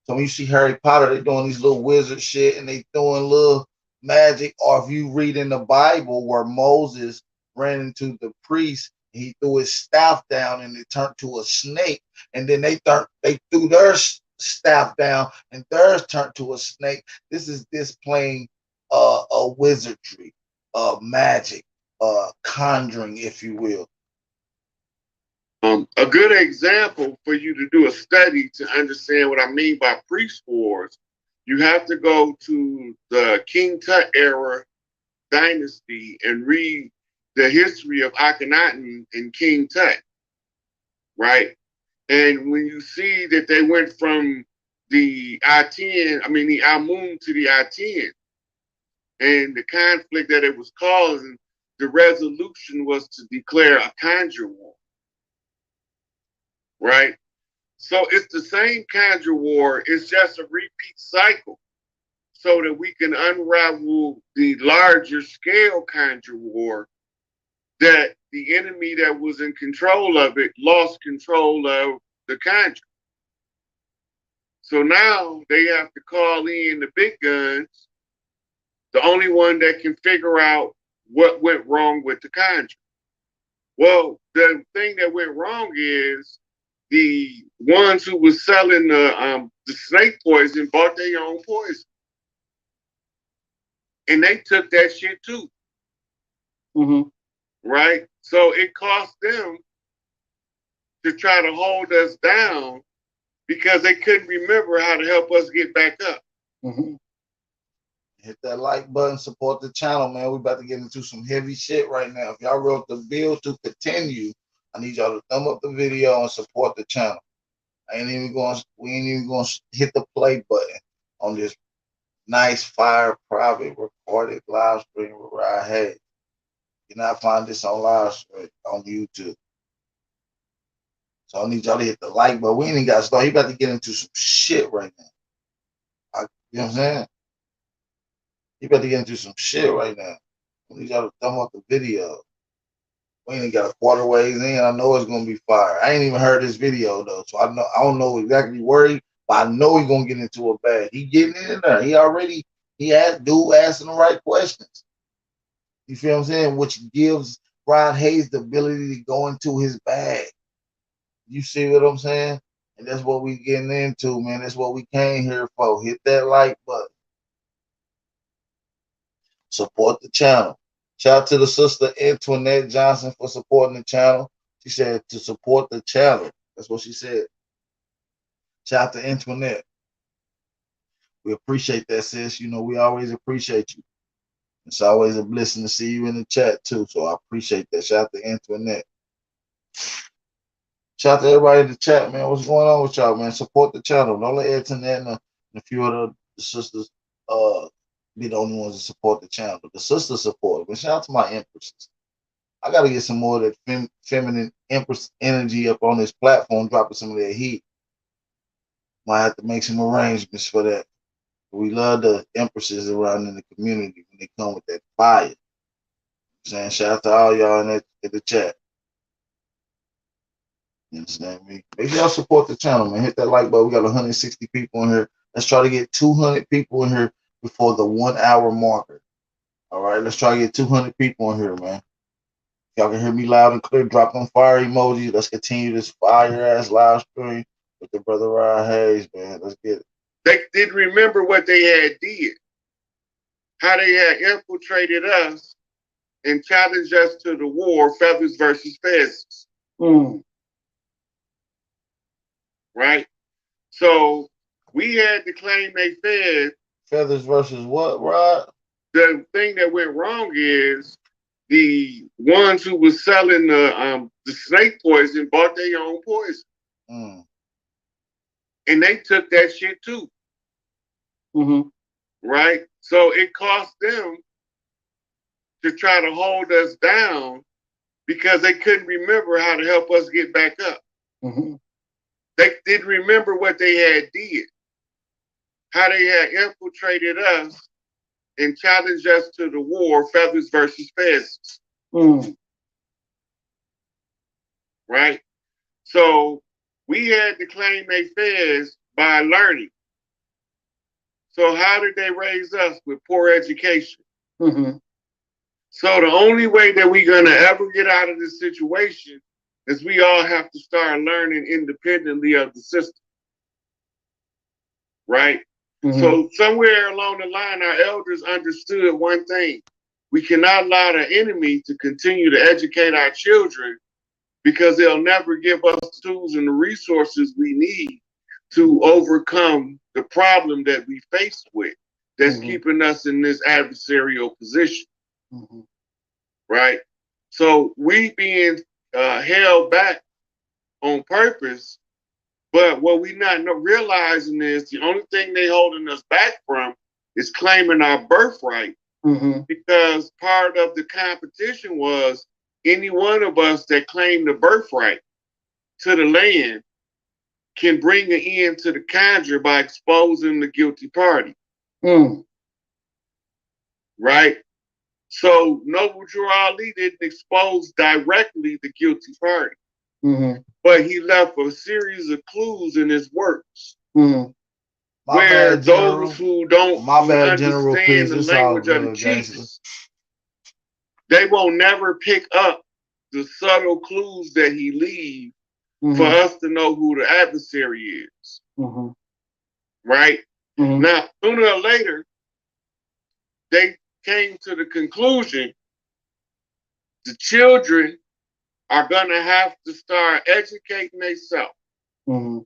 So when you see Harry Potter, they doing these little wizard shit and they doing little magic. Or if you read in the Bible where Moses ran into the priest, he threw his staff down and it turned to a snake. And then they threw their staff down and theirs turned to a snake. This is displaying a wizardry, magic, conjuring, if you will. A good example for you to do a study to understand what I mean by priest wars, you have to go to the King Tut era dynasty and read the history of Akhenaten and King Tut, right? And when you see that they went from the the Amun to the Aten, and the conflict that it was causing, the resolution was to declare a conjure war. Right? So it's the same conjure war, it's just a repeat cycle so that we can unravel the larger scale conjure war that the enemy that was in control of it lost control of the conjure. So now they have to call in the big guns, the only one that can figure out what went wrong with the conjure. Well, the thing that went wrong is the ones who was selling the snake poison bought their own poison. And they took that shit too. Mm-hmm. Right? So it cost them to try to hold us down because they couldn't remember how to help us get back up. Mm-hmm. Hit that like button, support the channel, man. We about to get into some heavy shit right now. If y'all wrote the bill to continue, I need y'all to thumb up the video and support the channel. We ain't even going to hit the play button on this nice fire private recorded live stream with HAYES. You cannot find this on live stream on YouTube. So I need y'all to hit the like button. We ain't even got to start. You about to get into some shit right now. You know what I'm saying? You about to get into some shit right now. I need y'all to thumb up the video. We ain't got a quarter ways in. I know it's gonna be fire. I ain't even heard this video though, so I don't know exactly where but I know he's gonna get into a bag. He getting in there. He asking the right questions. You feel what I'm saying? Which gives HAYES the ability to go into his bag. You see what I'm saying? And that's what we getting into, man. That's what we came here for. Hit that like button. Support the channel. Shout out to the sister Antoinette Johnson for supporting the channel. She said to support the channel. That's what she said. Shout out to Antoinette. We appreciate that, sis. You know, we always appreciate you. It's always a blessing to see you in the chat, too. So I appreciate that. Shout out to Antoinette. Shout out to everybody in the chat, man. What's going on with y'all, man? Support the channel. Don't let Antoinette and a few other sisters be the only ones to support the channel. The sisters support. But shout out to my empresses. I got to get some more of that feminine empress energy up on this platform, dropping some of that heat. Might have to make some arrangements for that. We love the empresses around in the community when they come with that fire. You know what I'm saying? Shout out to all y'all in the chat. You understand me? Make sure y'all support the channel, man. Hit that like button. We got 160 people in here. Let's try to get 200 people in here before the 1 hour marker. All right, let's try to get 200 people in here, man. Y'all can hear me loud and clear. Drop them fire emojis. Let's continue this fire ass live stream with the brother HAYES, man. Let's get it. They didn't remember what they had did. How they had infiltrated us and challenged us to the war, feathers versus pheasants. Right? So we had to claim they fed. Feathers versus what, Rod? The thing that went wrong is the ones who was selling the snake poison bought their own poison. And they took that shit too. Right? So it cost them to try to hold us down because they couldn't remember how to help us get back up. Mm-hmm. They didn't remember what they had did, how they had infiltrated us and challenged us to the war, feathers versus pheasants. Mm. Right? So we had to claim their fez by learning. So how did they raise us? With poor education. Mm-hmm. So the only way that we're going to ever get out of this situation is we all have to start learning independently of the system. Right? Mm-hmm. So somewhere along the line, our elders understood one thing. We cannot allow the enemy to continue to educate our children, because they'll never give us the tools and the resources we need to overcome the problem that we faced with that's Mm-hmm. keeping us in this adversarial position. Mm-hmm. Right? So we being held back on purpose, but what we not realizing is the only thing they holding us back from is claiming our birthright, Mm-hmm. because part of the competition was any one of us that claimed the birthright to the land can bring an end to the conjure by exposing the guilty party. Mm. Right? So Noble Drew Ali didn't expose directly the guilty party, Mm-hmm. but he left a series of clues in his works. Mm-hmm. Where those who don't understand the language of the gangster. chiefs, they will never pick up the subtle clues that he leaves for us to know who the adversary is. Mm-hmm. Right? Mm-hmm. Now, sooner or later, they came to the conclusion the children are going to have to start educating themselves. Mm-hmm.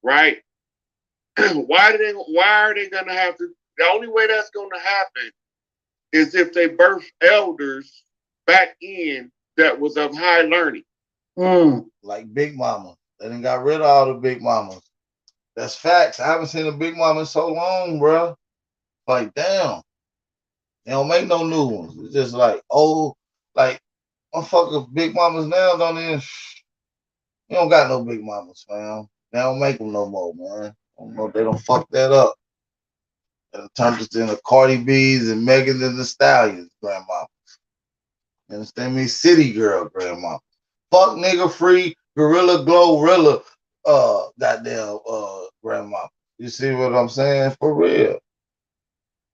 Right? Why are they going to have to? The only way that's going to happen is if they birth elders back in that was of high learning. Mm. Like Big Mama. They done got rid of all the Big Mamas. That's facts. I haven't seen a Big Mama in so long, bro. Like, damn. They don't make no new ones. It's just like, oh, like, motherfucker, Big Mamas now don't even, you don't got no Big Mamas, man. They don't make them no more, man. I don't know if they don't fuck that up. They turned us into Cardi B's and Megan and the Stallions, grandma. You understand me? City girl, grandma. Fuck nigga free, gorilla glorilla, goddamn, grandma. You see what I'm saying? For real.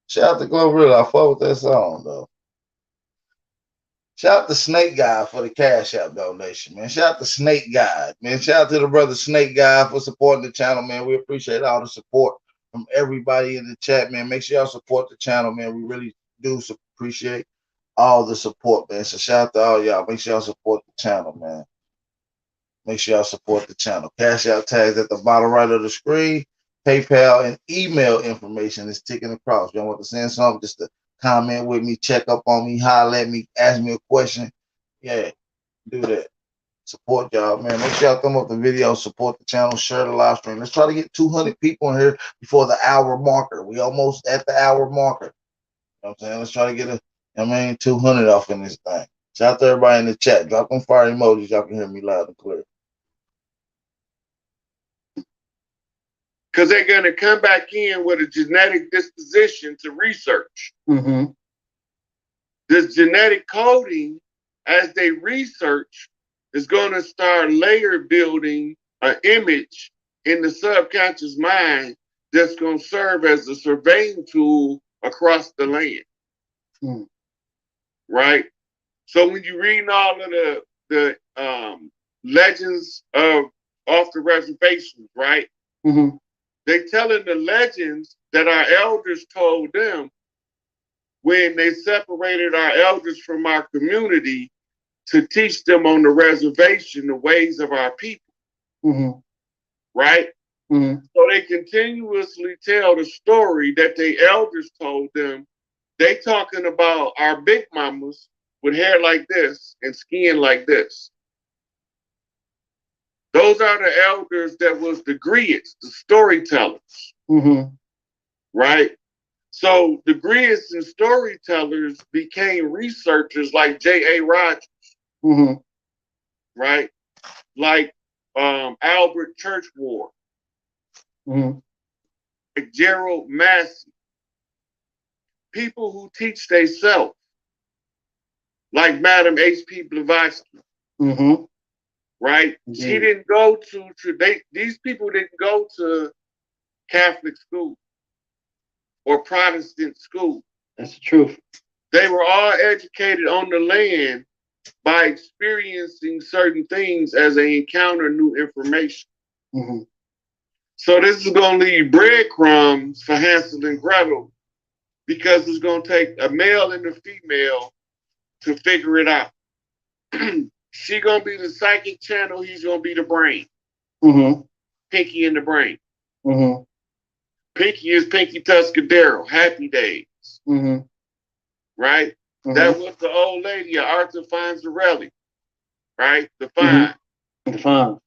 Shout out to Glorilla. I fuck with that song, though. Shout out to Snake Guy for the Cash App donation, man. Shout out to Snake Guy, man. Shout out to the brother Snake Guy for supporting the channel, man. We appreciate all the support from everybody in the chat, man. Make sure y'all support the channel, man. We really do appreciate all the support, man. So shout out to all y'all. Make sure y'all support the channel, man. Make sure y'all support the channel. Cash App tags at the bottom right of the screen. PayPal and email information is ticking across. Y'all want to send something, just to comment with me, check up on me, holler at me, ask me a question. Yeah, do that. Support y'all, man. Make sure y'all thumb up the video, support the channel, share the live stream. Let's try to get 200 people in here before the hour marker. We almost at the hour marker. You know what I'm saying? Let's try to get 200 off in this thing. Shout out to everybody in the chat. Drop them fire emojis. Y'all can hear me loud and clear. Because they're going to come back in with a genetic disposition to research. Mm-hmm. This genetic coding, as they research, is going to start layer building an image in the subconscious mind that's going to serve as a surveying tool across the land. Mm. Right? So when you read all of the legends of off the reservations, right? Mm-hmm. They telling the legends that our elders told them when they separated our elders from our community to teach them on the reservation the ways of our people. Mm-hmm. Right? Mm-hmm. So they continuously tell the story that the elders told them. They talking about our big mamas with hair like this and skin like this. Those are the elders that was the griots, the storytellers. Mm-hmm. Right? So the griots and storytellers became researchers like J.A. Rogers. Mm-hmm. right? Like Albert Churchward, Mm-hmm. like Gerald Massey, people who teach they self, like Madam H.P. Blavatsky, Mm-hmm. right? Indeed. She didn't go to these people didn't go to Catholic school or Protestant school. That's the truth. They were all educated on the land by experiencing certain things as they encounter new information. Mm-hmm. So this is going to leave breadcrumbs for Hansel and Gretel, because it's going to take a male and a female to figure it out. She going to be the psychic channel. He's going to be the brain. Mm-hmm. Pinky in the brain. Mm-hmm. Pinky is Pinky Tuscadero, Happy Days. Mm-hmm. Right? Mm-hmm. That was the old lady, Arthur Fonzarelli. Right? The Fine. Mm-hmm. The Fine.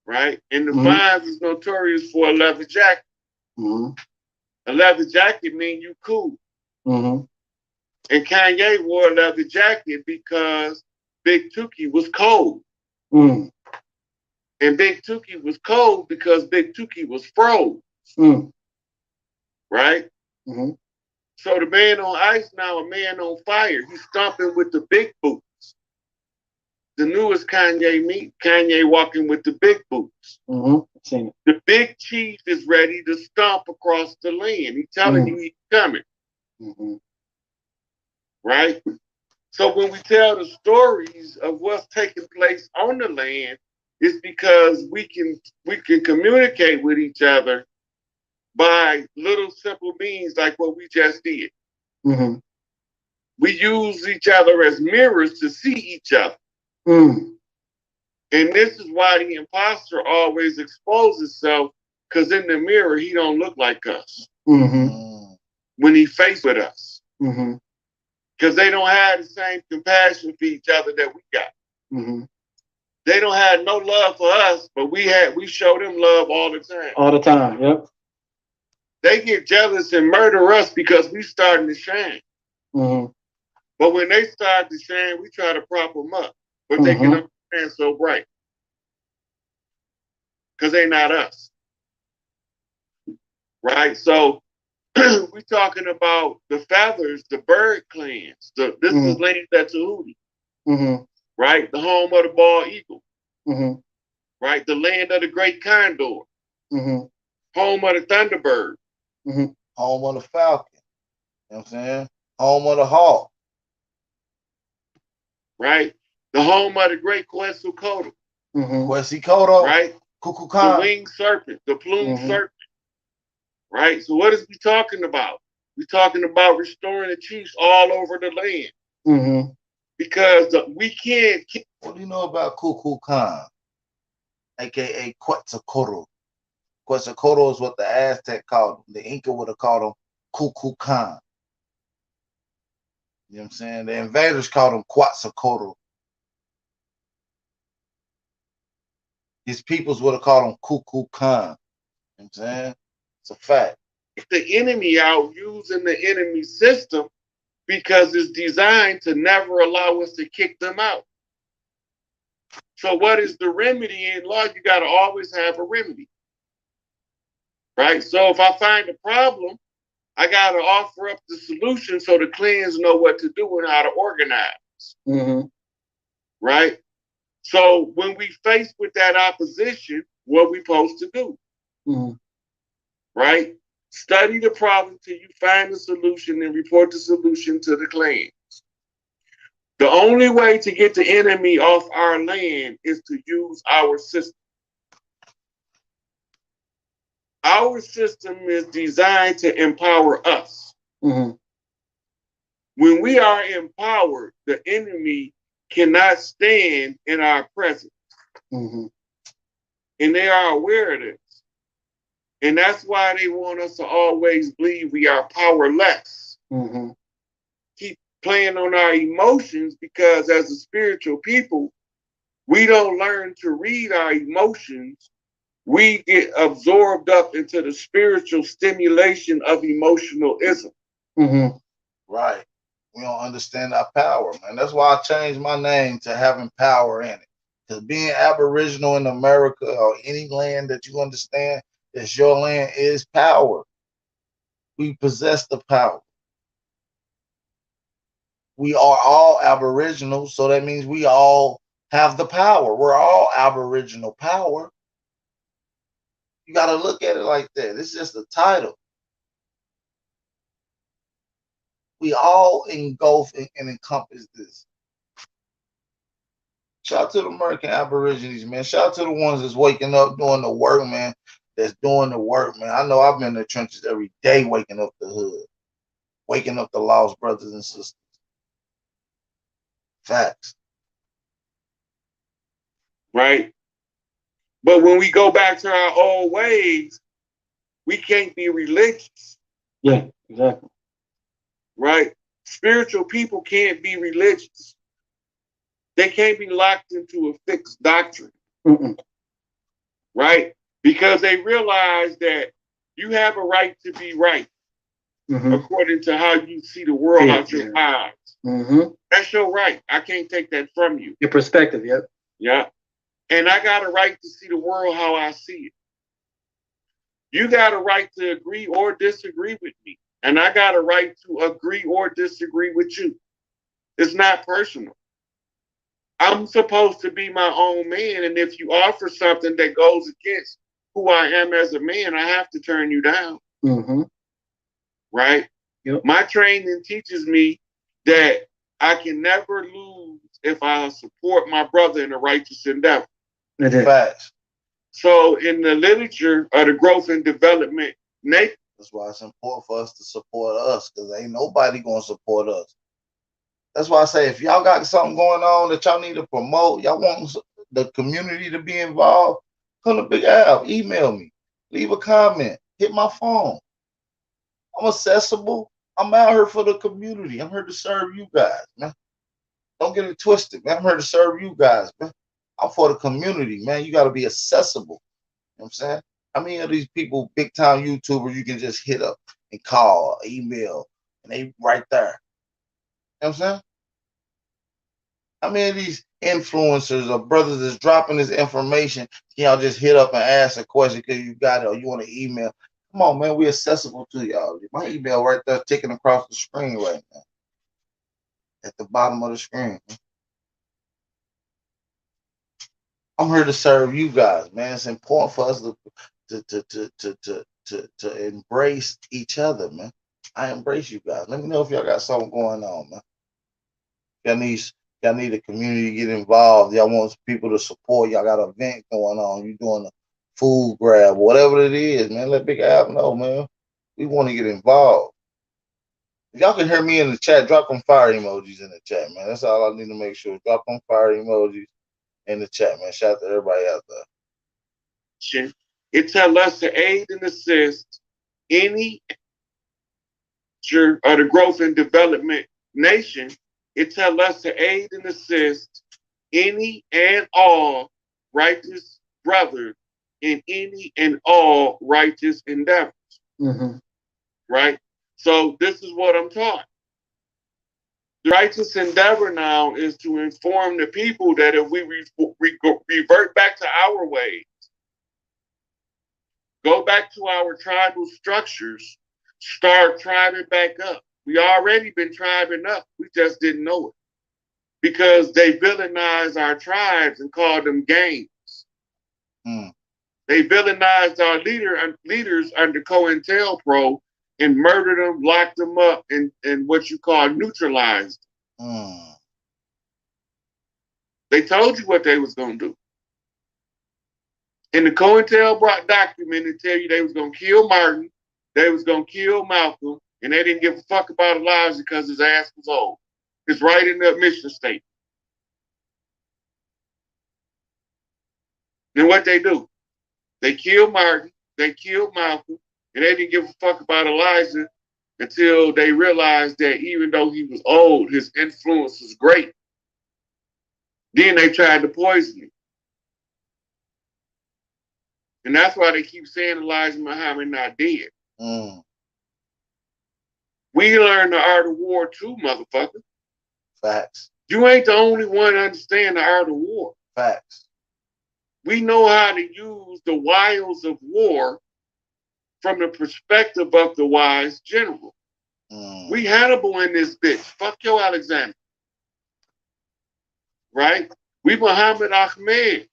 Right? And the Mm-hmm. Fines is notorious for a leather jacket. Mm-hmm. A leather jacket means you cool. Mm-hmm. And Kanye wore a leather jacket because Big Tookie was cold. Mm. And Big Tookie was cold because Big Tookie was froze. Mm. Right? Mm-hmm. So the man on ice now, a man on fire. He's stomping with the big boots. The newest Kanye walking with the big boots. Mm-hmm. I've seen it. The big chief is ready to stomp across the land. He's telling you he's coming. Mm-hmm. Right? So when we tell the stories of what's taking place on the land, it's because we can communicate with each other by little simple means like what we just did. Mm-hmm. We use each other as mirrors to see each other. Mm. And this is why the imposter always exposes himself, because in the mirror, he don't look like us. Mm-hmm. When he faced with us. Mm-hmm. Because they don't have the same compassion for each other that we got. Mm-hmm. They don't have no love for us, but we show them love all the time. All the time, yep. They get jealous and murder us because we starting to shine. Mm-hmm. But when they start to shine, we try to prop them up. But they can understand so bright. Because they're not us. Right? So we're talking about the feathers, the bird clans. This is land at Tahuti. Mm-hmm. Right? The home of the bald eagle. Mm-hmm. Right? The land of the great condor. Mm-hmm. Home of the thunderbird. Mm-hmm. Home of the falcon. You know what I'm saying? Home of the hawk. Right? The home of the great Quetzalcoatl. Mm-hmm. Quetzalcoatl. Right? Kukulkan. The winged serpent, the plumed serpent. Right? So what is we talking about? We're talking about restoring the chiefs all over the land. Mm-hmm. Because we can't. What do you know about Kukulkan? AKA Quetzalcoatl. Quetzalcoatl is what the Aztec called him. The Inca would have called him Kukulkan. You know what I'm saying? The invaders called him Quetzalcoatl. His peoples would have called him Kukulkan. You know what I'm saying? It's a fact. The enemy out using the enemy system because it's designed to never allow us to kick them out. So what is the remedy in law? You got to always have a remedy. Right? So if I find a problem, I got to offer up the solution so the clans know what to do and how to organize. Mm-hmm. Right? So when we faced with that opposition, what we supposed to do? Mm-hmm. Right? Study the problem till you find the solution and report the solution to the clans. The only way to get the enemy off our land is to use our system. Our system is designed to empower us. Mm-hmm. When we are empowered, the enemy cannot stand in our presence. Mm-hmm. And they are aware of this. And that's why they want us to always believe we are powerless. Mm-hmm. Keep playing on our emotions, because as a spiritual people, we don't learn to read our emotions. We get absorbed up into the spiritual stimulation of emotionalism. Mm-hmm. Right. We don't understand our power, man. That's why I changed my name to having power in it. Because being Aboriginal in America or any land that you understand is your land is power. We possess the power. We are all Aboriginal, so that means we all have the power. We're all Aboriginal power. You got to look at it like that. It's just a title. We all engulf and encompass this. Shout out to the American Aborigines, man. Shout out to the ones that's waking up doing the work, man. That's doing the work, man. I know I've been in the trenches every day waking up the hood, waking up the lost brothers and sisters. Facts. Right? But when we go back to our old ways, we can't be religious. Yeah, exactly. Right? Spiritual people can't be religious. They can't be locked into a fixed doctrine. Right? Because they realize that you have a right to be right according to how you see the world out your eyes. That's your right. I can't take that from you. Your perspective, yep. Yeah. And I got a right to see the world how I see it. You got a right to agree or disagree with me. And I got a right to agree or disagree with you. It's not personal. I'm supposed to be my own man. And if you offer something that goes against who I am as a man, I have to turn you down. Right? Yep. My training teaches me that I can never lose if I support my brother in a righteous endeavor. Facts. So in the literature of the growth and development nature, that's why it's important for us to support us, because ain't nobody going to support us. That's why I say, if y'all got something going on that y'all need to promote, y'all want the community to be involved, come to Big Al, email me, leave a comment, hit my phone. I'm accessible. I'm out here for the community. I'm here to serve you guys, man. Don't get it twisted, man. I'm here to serve you guys, man. I'm for the community, man. You got to be accessible. You know what I'm saying? How many of these people, big time YouTubers, you can just hit up and call, or email, and they right there? You know what I'm saying? How many of these influencers or brothers that's dropping this information, y'all just hit up and ask a question because you got it or you want to email? Come on, man. We're accessible to y'all. My email right there ticking across the screen right now. At the bottom of the screen. I'm here to serve you guys, man. It's important for us to embrace each other, man. I embrace you guys. Let me know if y'all got something going on, man. Y'all need the community to get involved. Y'all want people to support. Y'all got an event going on. You doing a food grab, whatever it is, man. Let Big Al know, man. We want to get involved. If y'all can hear me in the chat, drop them fire emojis in the chat, man. That's all I need to make sure. Drop them fire emojis in the chat, man. Shout out to everybody out there. It tells us to aid and assist any of the growth and development nation. It tells us to aid and assist any and all righteous brothers in any and all righteous endeavors. Right? So this is what I'm taught. The righteous endeavor now is to inform the people that if we revert back to our ways, go back to our tribal structures, start tribing back up. We already been tribing up. We just didn't know it. Because they villainized our tribes and called them gangs. They villainized our leaders under COINTELPRO and murdered them, locked them up, and what you call neutralized. They told you what they was going to do. In the COINTELPRO document, it tell you they was going to kill Martin, they was going to kill Malcolm, and they didn't give a fuck about Elijah because his ass was old. It's right in the mission statement. And what they do? They killed Martin, they killed Malcolm, and they didn't give a fuck about Elijah until they realized that even though he was old, his influence was great. Then they tried to poison him. And that's why they keep saying Elijah Muhammad not dead. We learn the art of war too, motherfucker. Facts. You ain't the only one to understand the art of war. Facts. We know how to use the wiles of war from the perspective of the wise general. We Hannibal in this bitch. Fuck your Alexander. Right? We Muhammad Ahmed.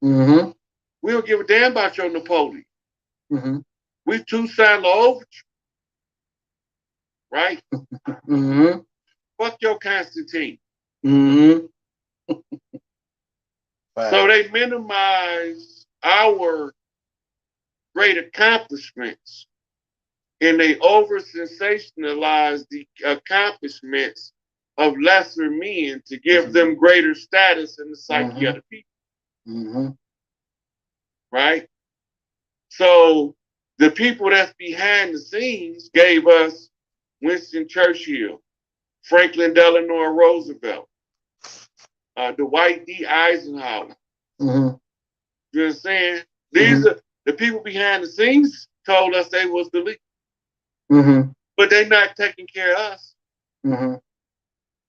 Mm-hmm. We don't give a damn about your Napoleon. Mm-hmm. We Toussaint L'Ouverture. Right? Mm-hmm. Fuck your Constantine. Mm-hmm. So they minimize our great accomplishments and they over sensationalize the accomplishments of lesser men to give them greater status in the psyche of the people. Mm-hmm. Right? So the people that's behind the scenes gave us Winston Churchill, Franklin Delano Roosevelt, Dwight D. Eisenhower. Mm-hmm. You understand? These are the people behind the scenes told us they was the lead. Mm-hmm. But they not taking care of us. Mm-hmm.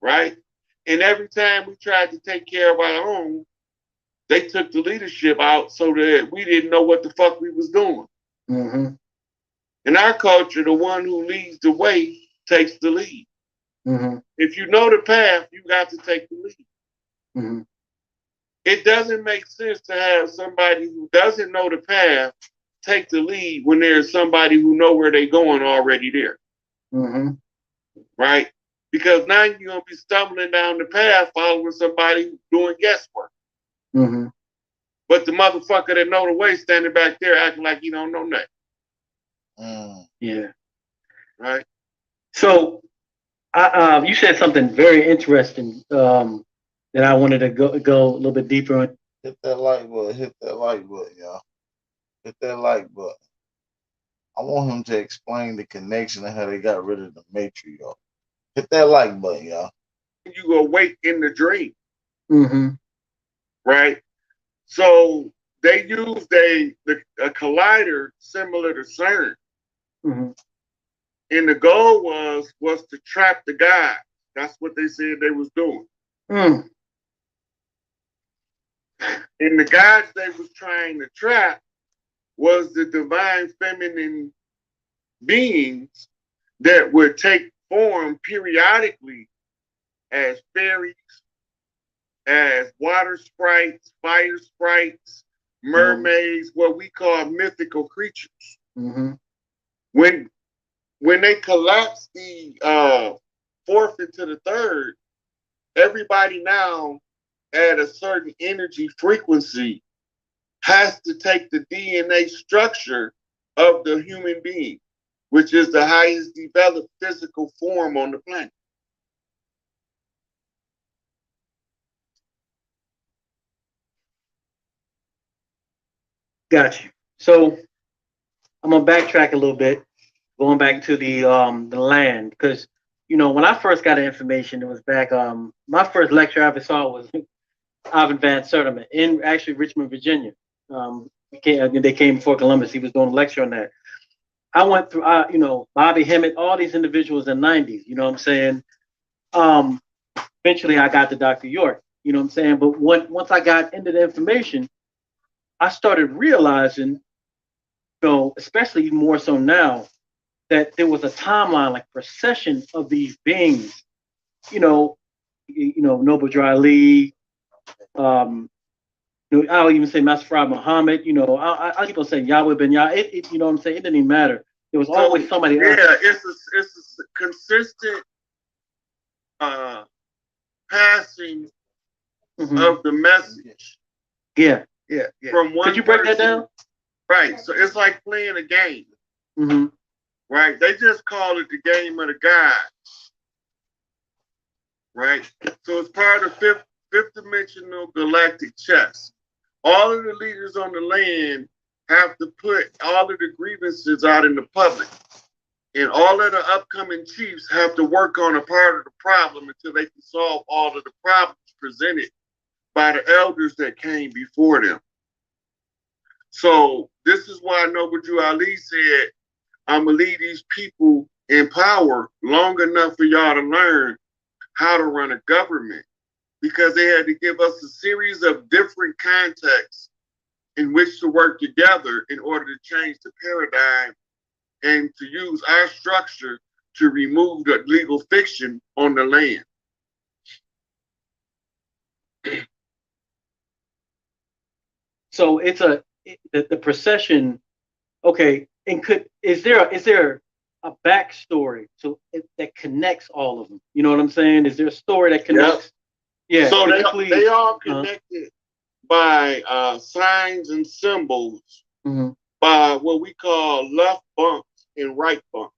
Right? And every time we tried to take care of our own, they took the leadership out so that we didn't know what the fuck we was doing. Mm-hmm. In our culture, the one who leads the way takes the lead. Mm-hmm. If you know the path, you got to take the lead. Mm-hmm. It doesn't make sense to have somebody who doesn't know the path take the lead when there's somebody who know where they're going already there. Mm-hmm. Right? Because now you're going to be stumbling down the path following somebody doing guesswork. Mm-hmm. But the motherfucker that know the way standing back there acting like he don't know nothing. Yeah. Right? So, you said something very interesting that I wanted to go a little bit deeper on. Hit that like button. Hit that like button, y'all. Hit that like button. I want him to explain the connection and how they got rid of the matriarch. Hit that like button, y'all. You awake in the dream. Mm-hmm. Right? So they used a collider similar to CERN. Mm-hmm. And the goal was to trap the guy. That's what they said they was doing. Mm. And the guys they was trying to trap was the divine feminine beings that would take form periodically as fairies, as water sprites, fire sprites, mermaids, what we call mythical creatures. Mm-hmm. When they collapse the fourth into the third, everybody now at a certain energy frequency has to take the DNA structure of the human being, which is the highest developed physical form on the planet. Got you. So I'm gonna backtrack a little bit, going back to the land, because when I first got the information, it was back. My first lecture I ever saw was Ivan Van Sertima in actually Richmond, Virginia. They came before Columbus. He was doing a lecture on that. I went through, Bobby Hemmett, all these individuals in the 90s. You know what I'm saying? Eventually, I got to Dr. York. You know what I'm saying? But once I got into the information, I started realizing, especially more so now, that there was a timeline, like procession of these beings. Noble Dry Lee. I'll even say Master Farad Muhammad. I keep on saying Yahweh Ben Yah. You know what I'm saying? It didn't even matter. There was always somebody else. Yeah, it's a consistent passing of the message. Yeah. From one Could you break person, that down? Right. So it's like playing a game. Mm-hmm. Right. They just call it the game of the gods. Right. So it's part of fifth dimensional galactic chess. All of the leaders on the land have to put all of the grievances out in the public. And all of the upcoming chiefs have to work on a part of the problem until they can solve all of the problems presented by the elders that came before them. So this is why Noble Drew Ali said, I'm going to lead these people in power long enough for y'all to learn how to run a government, because they had to give us a series of different contexts in which to work together in order to change the paradigm and to use our structure to remove the legal fiction on the land. So it's the procession. Okay, and is there a backstory that connects all of them? You know what I'm saying? Is there a story that connects? Yep. Yeah. So they all connected by signs and symbols, by what we call left bumps and right bumps.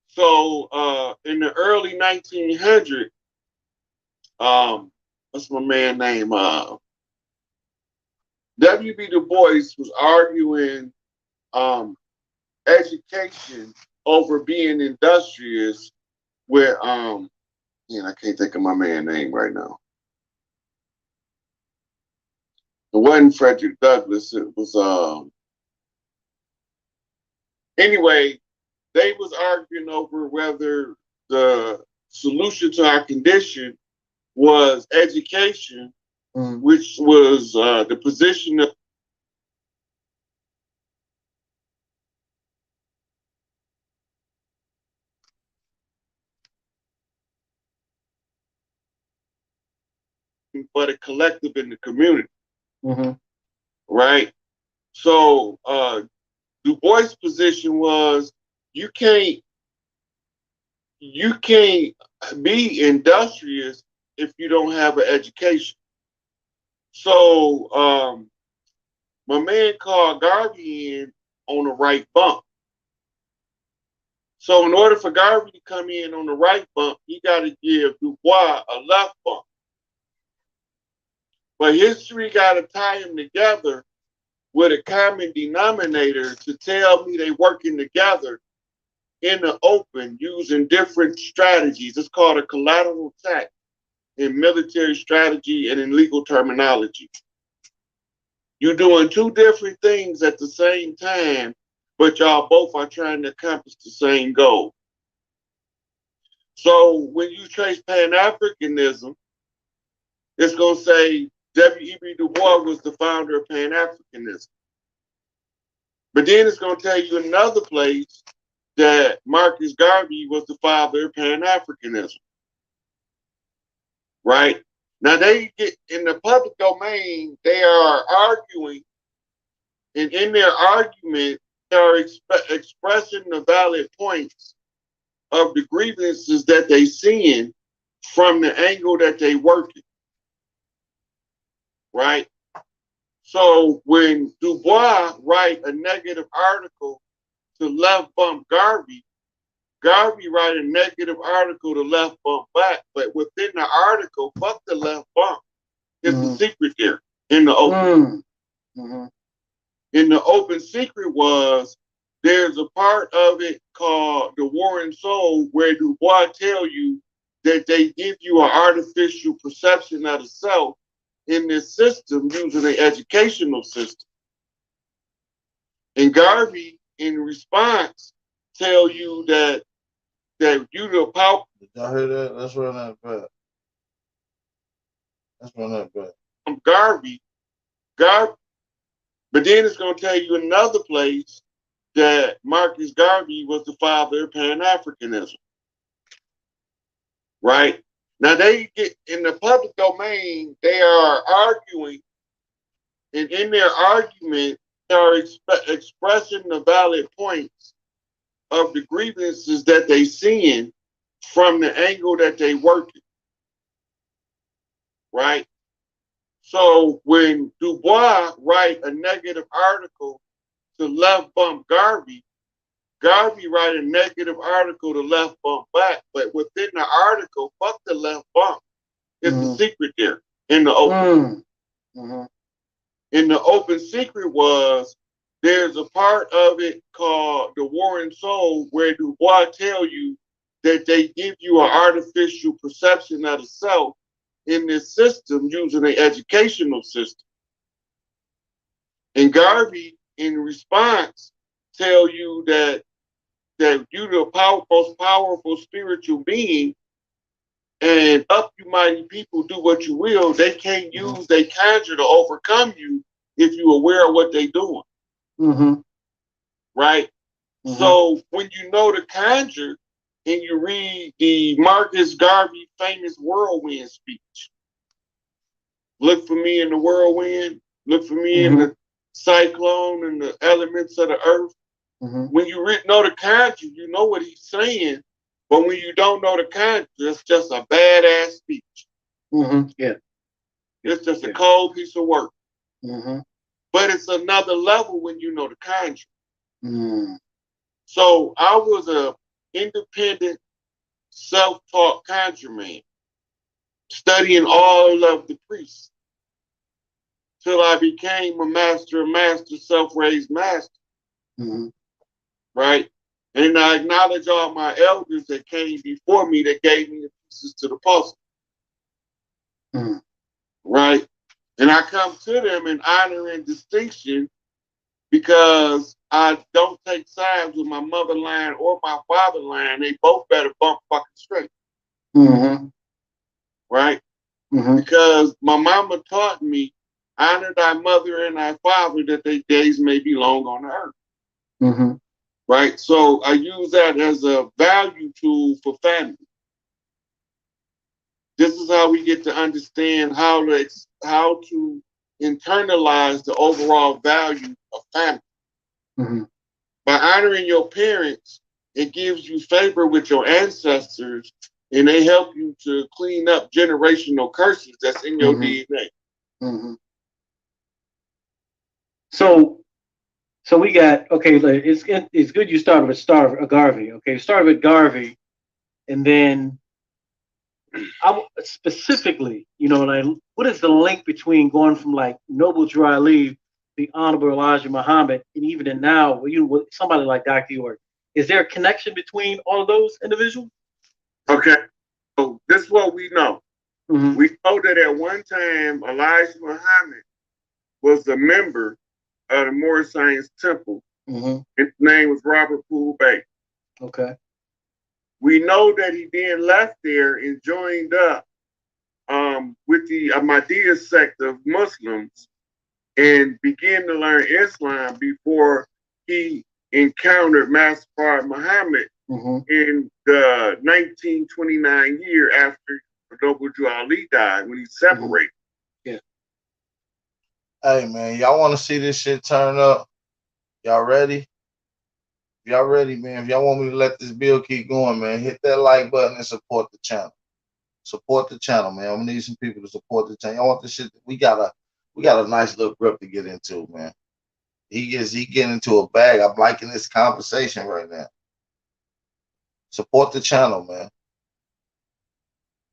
So in the early 1900s, what's my man name? W.B. Du Bois was arguing education over being industrious with I can't think of my man name right now. It wasn't Frederick Douglass, it was anyway, they was arguing over whether the solution to our condition was education, which was the position of but a collective in the community, right? So Du Bois' position was you can't be industrious if you don't have an education. So my man called Garvey in on the right bump. So in order for Garvey to come in on the right bump, he got to give Du Bois a left bump. But history got to tie them together with a common denominator to tell me they working together in the open using different strategies. It's called a collateral attack in military strategy and in legal terminology. You're doing two different things at the same time, but y'all both are trying to accomplish the same goal. So when you trace Pan-Africanism, it's going to say W.E.B. Du Bois was the founder of Pan-Africanism. But then it's going to tell you another place that Marcus Garvey was the father of Pan-Africanism. Right? Now they get in the public domain, they are arguing, and in their argument, they are expressing the valid points of the grievances that they seeing from the angle that they working. Right? So when Du Bois write a negative article to left bump Garvey, Garvey write a negative article to left bump back, but within the article, fuck the left bump. It's the secret there in the open. In the open secret was there's a part of it called the War and Soul where Du Bois tell you that they give you an artificial perception of the self in this system using an educational system. And Garvey, in response, tell you that you the power. Did y'all hear that? Let's run that back. Garvey, but then it's going to tell you another place that Marcus Garvey was the father of Pan-Africanism. Right? Now they get in the public domain, they are arguing, and in their argument, they are expressing the valid points of the grievances that they seeing from the angle that they working. Right? So when Du Bois write a negative article to left bump Garvey, Garvey write a negative article to left bump back, but within the article, fuck the left bump. It's the secret there in the open. In the open secret was there's a part of it called the War and Soul where Du Bois tell you that they give you an artificial perception of the self in this system using an educational system. And Garvey, in response, tell you that that you the most powerful spiritual being, and up you mighty people do what you will, they can't use they conjure to overcome you if you're aware of what they're doing. Right? So when you know the conjure and you read the Marcus Garvey famous whirlwind speech, look for me in the whirlwind, look for me in the cyclone and the elements of the earth. When you know the conjure, you know what he's saying. But when you don't know the conjure, it's just a badass speech. Yeah. It's just a cold piece of work. But it's another level when you know the conjure. So I was a independent, self-taught conjure man, studying all of the priests till I became a master of masters, self-raised master. Right? And I acknowledge all my elders that came before me that gave me the pieces to the puzzle. Right? And I come to them in honor and distinction because I don't take sides with my motherland or my fatherland. They both better bump fucking straight. Right? Because my mama taught me, honor thy mother and thy father that their days may be long on the earth. Right? So I use that as a value tool for family. This is how we get to understand how to internalize the overall value of family. By honoring your parents, it gives you favor with your ancestors, and they help you to clean up generational curses that's in your DNA. So we got, okay, it's good you started with Garvey. Okay, you started with Garvey, and then specifically, like, what is the link between going from like Noble Drew Ali, the Honorable Elijah Muhammad, and even now, with somebody like Dr. York? Is there a connection between all of those individuals? Okay, so this is what we know. We know that at one time, Elijah Muhammad was a member of the Moorish Science Temple. His name was Robert Poole Bay. Okay. We know that he then left there and joined up with the Ahmadiyya sect of Muslims and began to learn Islam before he encountered Master Fard Muhammad in the 1929 year after Noble Drew Ali died, when he separated. Hey, man, y'all want to see this shit turn up? Y'all ready? If y'all ready, man, if y'all want me to let this bill keep going, man, hit that like button and support the channel. Support the channel, man. I'm gonna need some people to support the channel. Y'all want this shit? We got a nice little grip to get into, man. He getting into a bag. I'm liking this conversation right now. Support the channel, man.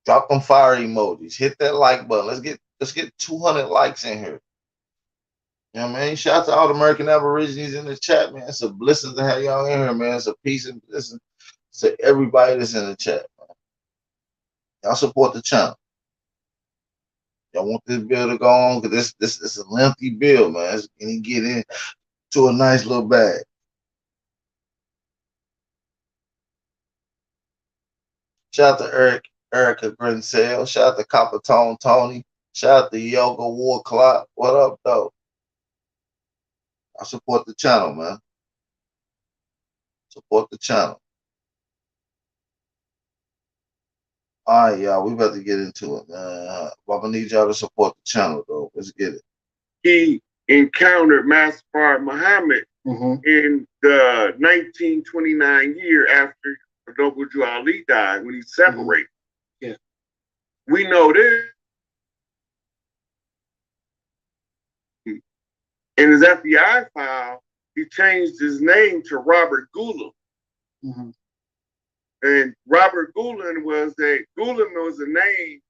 Drop them fire emojis. Hit that like button. Let's get 200 likes in here. You know what I mean? Shout out to all the American Aborigines in the chat, man. It's a blessing to have y'all in here, man. It's a peace and blessing to everybody that's in the chat, man. Y'all support the channel. Y'all want this bill to go on? Because this is a lengthy bill, man. It's gonna get into a nice little bag. Shout out to Erica Grinsell. Shout out to Copper Tone Tony. Shout out to Yoga War Clock. What up, though? I support the channel, man. Support the channel. All right, y'all. We about to get into it, man. I'm gonna need y'all to support the channel, though. Let's get it. He encountered Master Fard Muhammad in the 1929 year after Noble Drew Ali died, when he separated. We know this. In his FBI file, he changed his name to Robert Gulen. And Robert Gulen was a name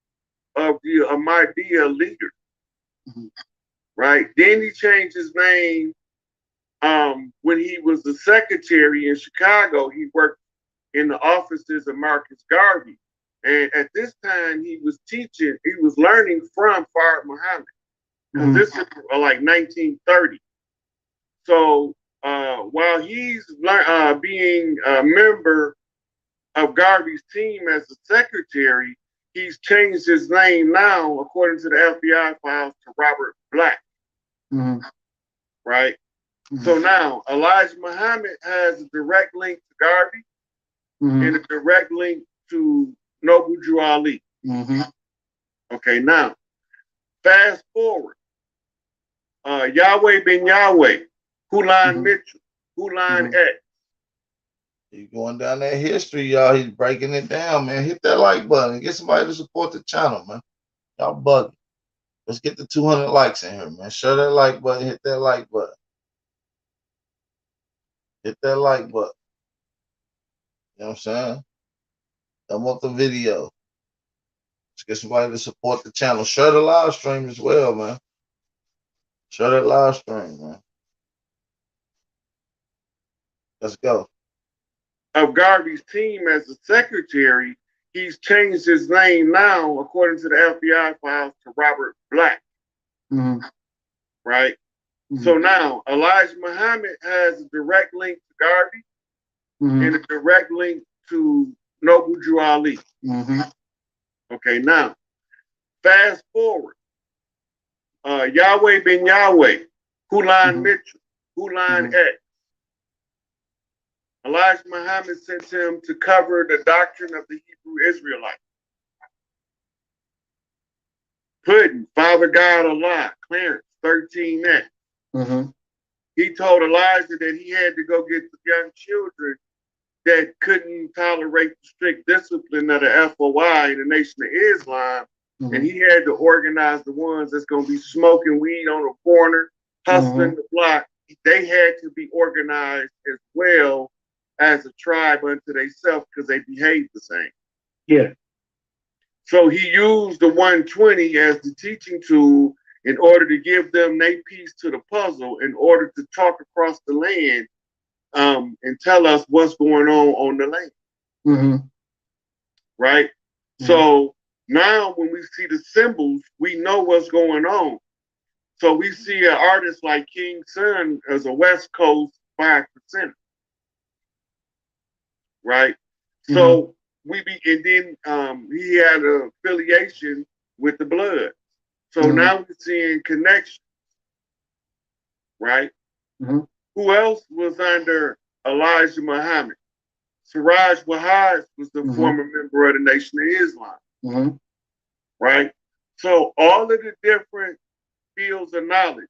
of the Ahmadiyya leader. Right? Then he changed his name when he was the secretary in Chicago. He worked in the offices of Marcus Garvey. And at this time, he was learning from Fard Muhammad. Because this is like 1930. So while he's being a member of Garvey's team as the secretary, he's changed his name now, according to the FBI files, to Robert Black. Mm-hmm. Right? Mm-hmm. So now Elijah Muhammad has a direct link to Garvey and a direct link to Noble Drew Ali. Mm-hmm. Okay, now, fast forward. Yahweh Ben Yahweh, Hulan Mitchell, Hulan X. He's going down that history, y'all. He's breaking it down, man. Hit that like button. Get somebody to support the channel, man. Y'all bugging. Let's get the 200 likes in here, man. Share that like button. Hit that like button. Hit that like button. You know what I'm saying? Thumb up the video. Let's get somebody to support the channel. Share the live stream as well, man. Share that live stream, man. Let's go. Of Garvey's team as the secretary, he's changed his name now, according to the FBI files, to Robert Black. Mm-hmm. Right? Mm-hmm. So now Elijah Muhammad has a direct link to Garvey and a direct link to Noble Drew Ali. Okay, now fast forward. Yahweh Ben Yahweh, Hulan Mitchell, Hulan X. Elijah Muhammad sent him to cover the doctrine of the Hebrew Israelites. Puddin, Father God Allah, Clarence, 13X. He told Elijah that he had to go get the young children that couldn't tolerate the strict discipline of the FOI in the Nation of Islam, and he had to organize the ones that's going to be smoking weed on the corner, hustling the block. They had to be organized as well as a tribe unto themselves because they behave the same. Yeah. So he used the 120 as the teaching tool in order to give them their piece to the puzzle, in order to talk across the land and tell us what's going on the land. Right? So now when we see the symbols, we know what's going on. So we see an artist like King Sun as a West Coast 5%. Right? So and then he had an affiliation with the Blood. So now we're seeing connections. Right? Who else was under Elijah Muhammad? Siraj Wahaj was the former member of the Nation of Islam. Right? So all of the different fields of knowledge.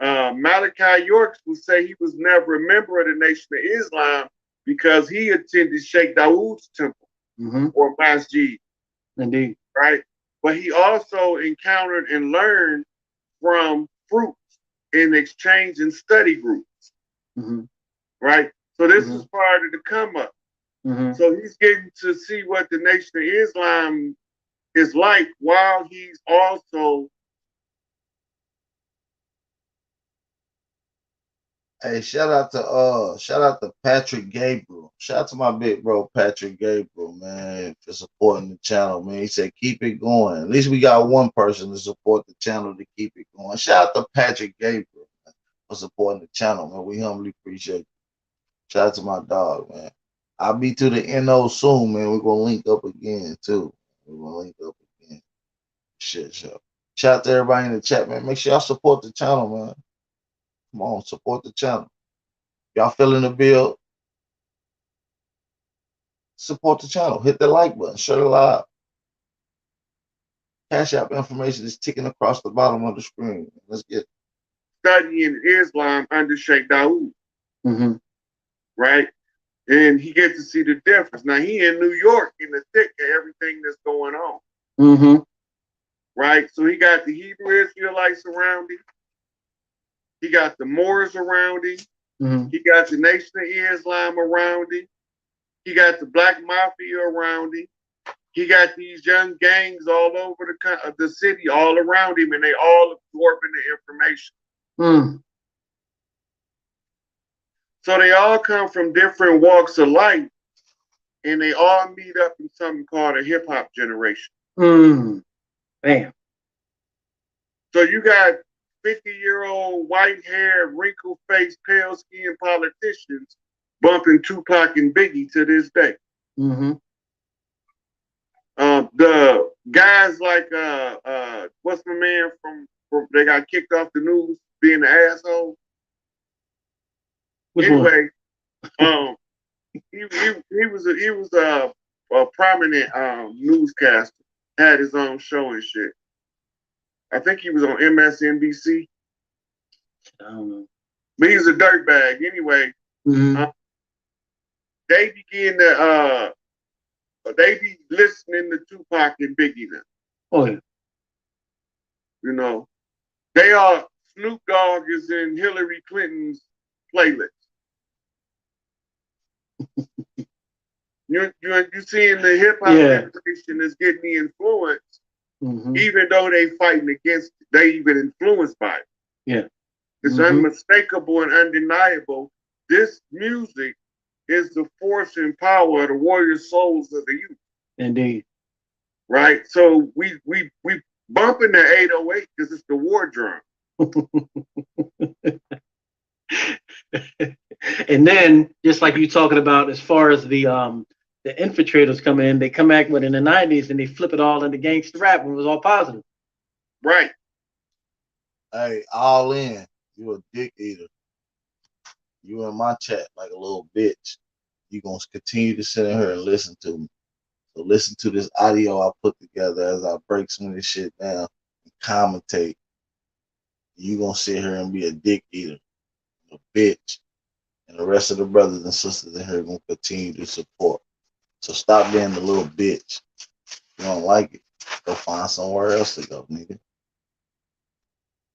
Malachi Yorks would say he was never a member of the Nation of Islam because he attended Sheikh Dawood's temple or masjid. Indeed. Right? But he also encountered and learned from fruits in exchange and study groups. Right? So this is part of the come up. So he's getting to see what the Nation of Islam is like while he's also. Hey, shout out to Patrick Gabriel. Shout out to my big bro Patrick Gabriel, man, for supporting the channel, man. He said keep it going. At least we got one person to support the channel to keep it going. Shout out to Patrick Gabriel, man, for supporting the channel, man. We humbly appreciate it. Shout out to my dog, man. I'll be to the NO soon, man. We're gonna link up again too. We're gonna link up again. Shit, show. Shout out to everybody in the chat, man. Make sure y'all support the channel, man. Come on, support the channel. Y'all feeling the bill? Support the channel. Hit the like button. Share the live. Cash App information is ticking across the bottom of the screen. Let's get it. Studying Islam under Sheikh Dawood. Right? And he gets to see the difference. Now he in New York in the thick of everything that's going on. Right? So he got the Hebrew Israelites around him. He got the Moors around him. He got the Nation of Islam around him. He got the Black Mafia around him. He got these young gangs all over the city, all around him, and they all absorbing the information. So they all come from different walks of life, and they all meet up in something called a hip hop generation. Bam. So you got 50-year-old white-haired, wrinkle-faced, pale-skinned politicians bumping Tupac and Biggie to this day. Mm-hmm. The guys like what's my man from they got kicked off the news being an asshole. Which anyway, he was a prominent newscaster, had his own show and shit. I think he was on MSNBC. I don't know. But he was a dirtbag. Anyway, they begin to they be listening to Tupac and Biggie now. Oh yeah. You know, they are Snoop Dogg is in Hillary Clinton's playlist. you seeing the hip hop generation is getting the influence, even though they fighting against, they even influenced by it. Yeah, it's unmistakable and undeniable. This music is the force and power of the warrior souls of the youth. Indeed. Right. So we bumping the 808 because it's the war drum. And then, just like you talking about, as far as the infiltrators come in, they come back with in the 90s and they flip it all into gangster rap when it was all positive. Right. Hey, all in. You a dick eater. You in my chat like a little bitch. You gonna continue to sit in here and listen to me. So listen to this audio I put together as I break some of this shit down and commentate. You gonna sit here and be a dick eater, a bitch. And the rest of the brothers and sisters in here gonna continue to support. So stop being the little bitch. You don't like it, go find somewhere else to go, nigga.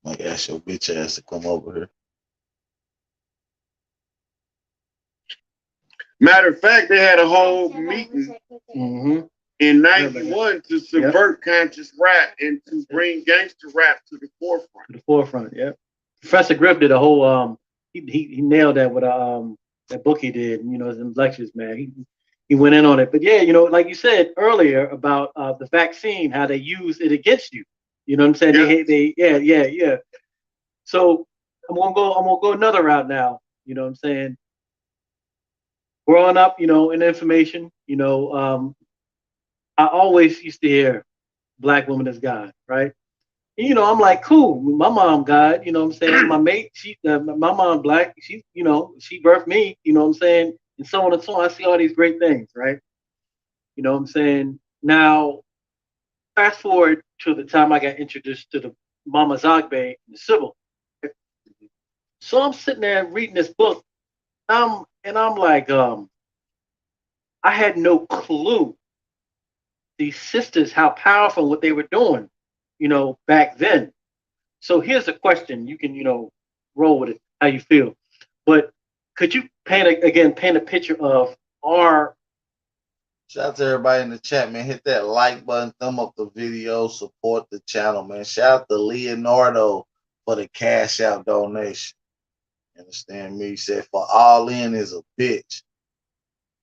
Like ask your bitch ass to come over here. Matter of fact, they had a whole meeting in 91 to subvert conscious rap and to bring gangster rap to the forefront. To the forefront, yeah. Professor Griff did a whole he nailed that with that book he did, you know, in lectures, man. He went in on it. But yeah, you know, like you said earlier about the vaccine, how they use it against you. You know what I'm saying? Yeah. So I'm gonna go another route now. You know what I'm saying? Growing up, you know, in information, you know, I always used to hear black woman is God, right? And, you know, I'm like, cool. My mom God, you know what I'm saying? My mate, my mom black, she, you know, she birthed me, you know what I'm saying? And so on and so on. I see all these great things, right? You know what I'm saying? Now, fast forward to the time I got introduced to the Mama Zagbe and the Sybil. So I'm sitting there reading this book. And I'm like, I had no clue these sisters, how powerful what they were doing, you know, back then. So here's a question. You can, you know, roll with it, how you feel. But could you paint a picture of our... Shout out to everybody in the chat, man. Hit that like button, thumb up the video, support the channel, man. Shout out to Leonardo for the cash out donation. You understand me? He said, for all in is a bitch.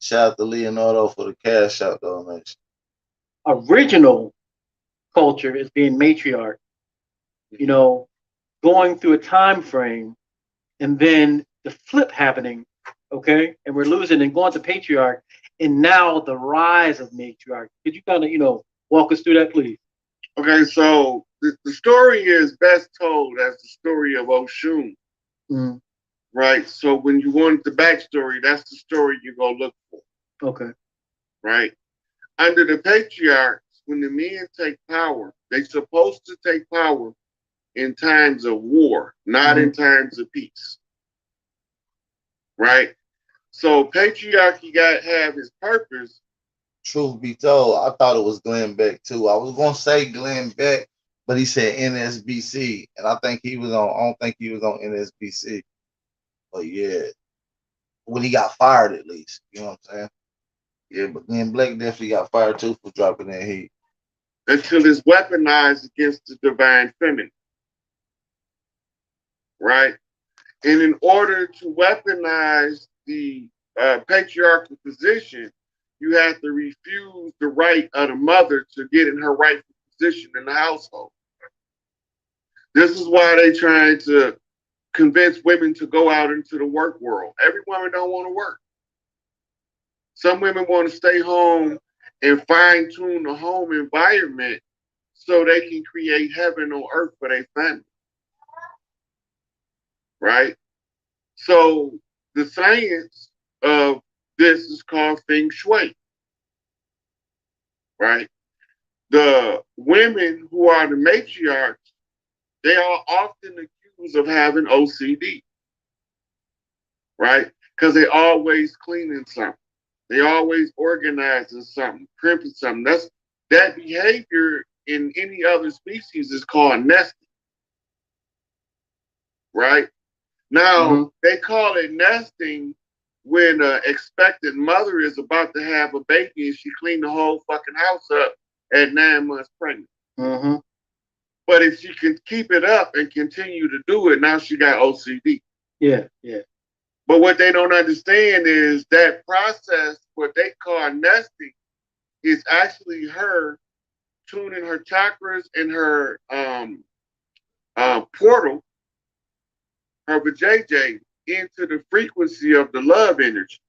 Shout out to Leonardo for the cash out donation. Original culture is being matriarch, you know, going through a time frame and then the flip happening, okay? And we're losing and going to patriarch, and now the rise of matriarch. Could you kind of, you know, walk us through that, please? Okay, so the story is best told as the story of Oshun. Right. So when you want the backstory, that's the story you're gonna look for. Okay. Right. Under the patriarchs, when the men take power, they're supposed to take power in times of war, not in times of peace. Right. So patriarchy got to have its purpose. Truth be told, I thought it was Glenn Beck too. I was gonna say Glenn Beck, but he said NSBC, and I think he was on. I don't think he was on NSBC. But yeah, when he got fired at least, you know what I'm saying? Yeah, but then Blake definitely got fired too for dropping that heat. Until it's weaponized against the divine feminine. Right? And in order to weaponize the patriarchal position, you have to refuse the right of the mother to get in her rightful position in the household. This is why they trying to convince women to go out into the work world. Every woman don't want to work. Some women want to stay home and fine tune the home environment so they can create heaven on earth for their family. Right? So the science of this is called feng shui. Right? The women who are the matriarchs, they are often accused of having OCD. Right? Because they always cleaning something. They always organizing something, crimping something. That behavior in any other species is called nesting. Right? Now, they call it nesting when an expectant mother is about to have a baby and she cleaned the whole fucking house up at 9 months pregnant. But if she can keep it up and continue to do it, now she got OCD. Yeah, yeah. But what they don't understand is that process, what they call nesting, is actually her tuning her chakras and her portal, her vajayjay, into the frequency of the love energy.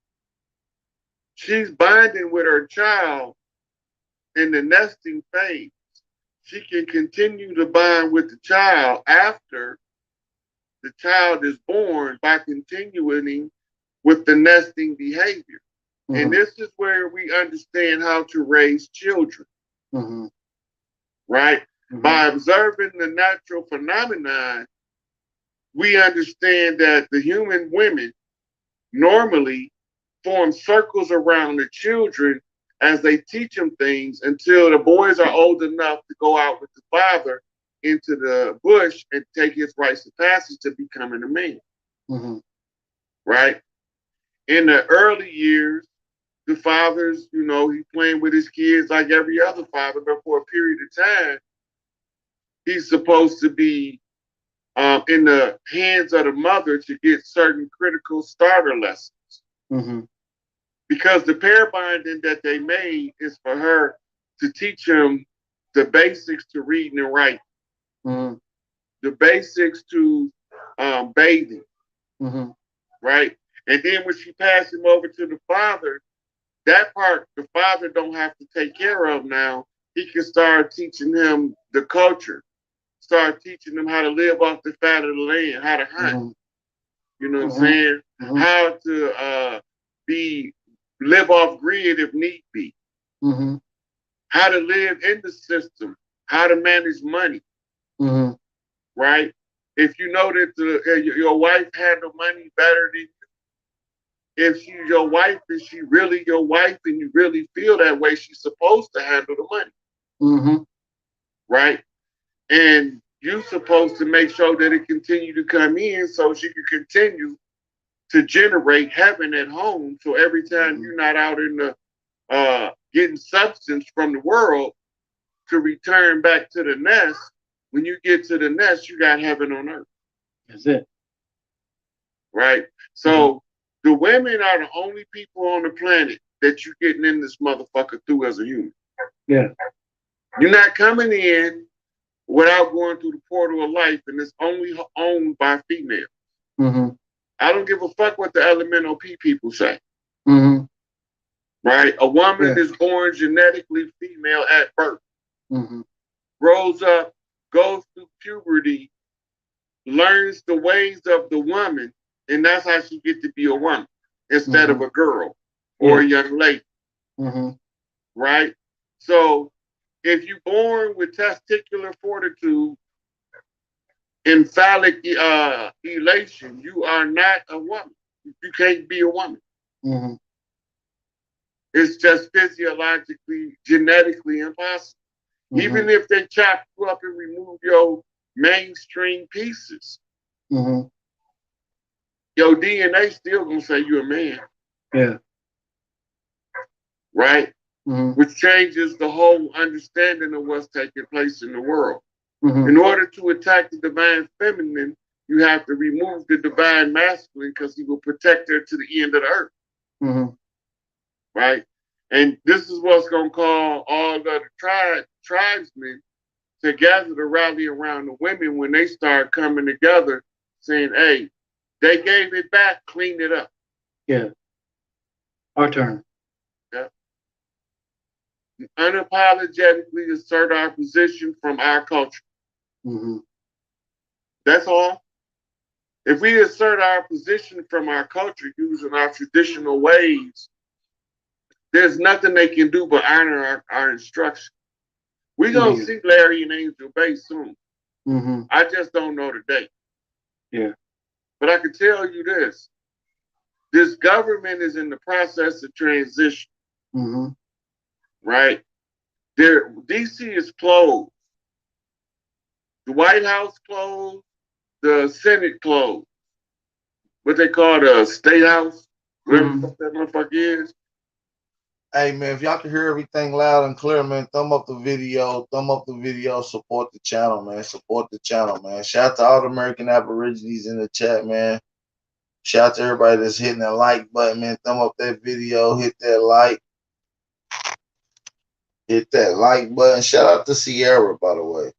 She's binding with her child in the nesting phase. She can continue to bond with the child after the child is born by continuing with the nesting behavior. And this is where we understand how to raise children. Right? By observing the natural phenomenon, we understand that the human women normally form circles around the children as they teach them things until the boys are old enough to go out with the father into the bush and take his rites of passage to becoming a man. Right? In the early years, the fathers, you know, he's playing with his kids like every other father, but for a period of time, he's supposed to be in the hands of the mother to get certain critical starter lessons. Because the pair binding that they made is for her to teach him the basics to reading and writing, the basics to bathing, right? And then when she passed him over to the father, that part the father don't have to take care of now. He can start teaching him the culture, start teaching them how to live off the fat of the land, how to hunt. You know what I'm saying? How to live off grid if need be. How to live in the system, how to manage money. Right? If you know that your wife handle money better than you, if she's your wife and she really your wife and you really feel that way, she's supposed to handle the money. Right? And you're supposed to make sure that it continue to come in so she can continue to generate heaven at home. So every time you're not out in the getting substance from the world to return back to the nest, when you get to the nest, you got heaven on earth. That's it. Right? So the women are the only people on the planet that you're getting in this motherfucker through as a human. Yeah. You're not coming in without going through the portal of life, and it's only owned by females. I don't give a fuck what the elemental P people say. Right? A woman is born genetically female at birth, grows up, goes through puberty, learns the ways of the woman, and that's how she gets to be a woman instead of a girl or a young lady. Right? So if you're born with testicular fortitude, phallic elation, you are not a woman. You can't be a woman. It's just physiologically, genetically impossible. Even if they chop you up and remove your mainstream pieces, your DNA still gonna say you're a man. Yeah. Right? Which changes the whole understanding of what's taking place in the world. In order to attack the divine feminine, you have to remove the divine masculine because he will protect her to the end of the earth. Right? And this is what's going to call all the tribesmen together to rally around the women when they start coming together saying, hey, they gave it back, clean it up. Yeah. Our turn. Yeah. Unapologetically assert our position from our culture. Mm-hmm. That's all. If we assert our position from our culture using our traditional ways, there's nothing they can do but honor our instruction. We're going to see Larry and Angel Bay soon. Mm-hmm. I just don't know the date. Yeah. But I can tell you this government is in the process of transition. Mm-hmm. Right? DC is closed. The White House closed. The Senate closed. What they call the State House, whatever that motherfucker is. Hey man, if y'all can hear everything loud and clear, man, thumb up the video, support the channel, man. Support the channel, man. Shout out to all the American Aborigines in the chat, man. Shout out to everybody that's hitting that like button, man. Thumb up that video, hit that like. Hit that like button. Shout out to Sierra, by the way.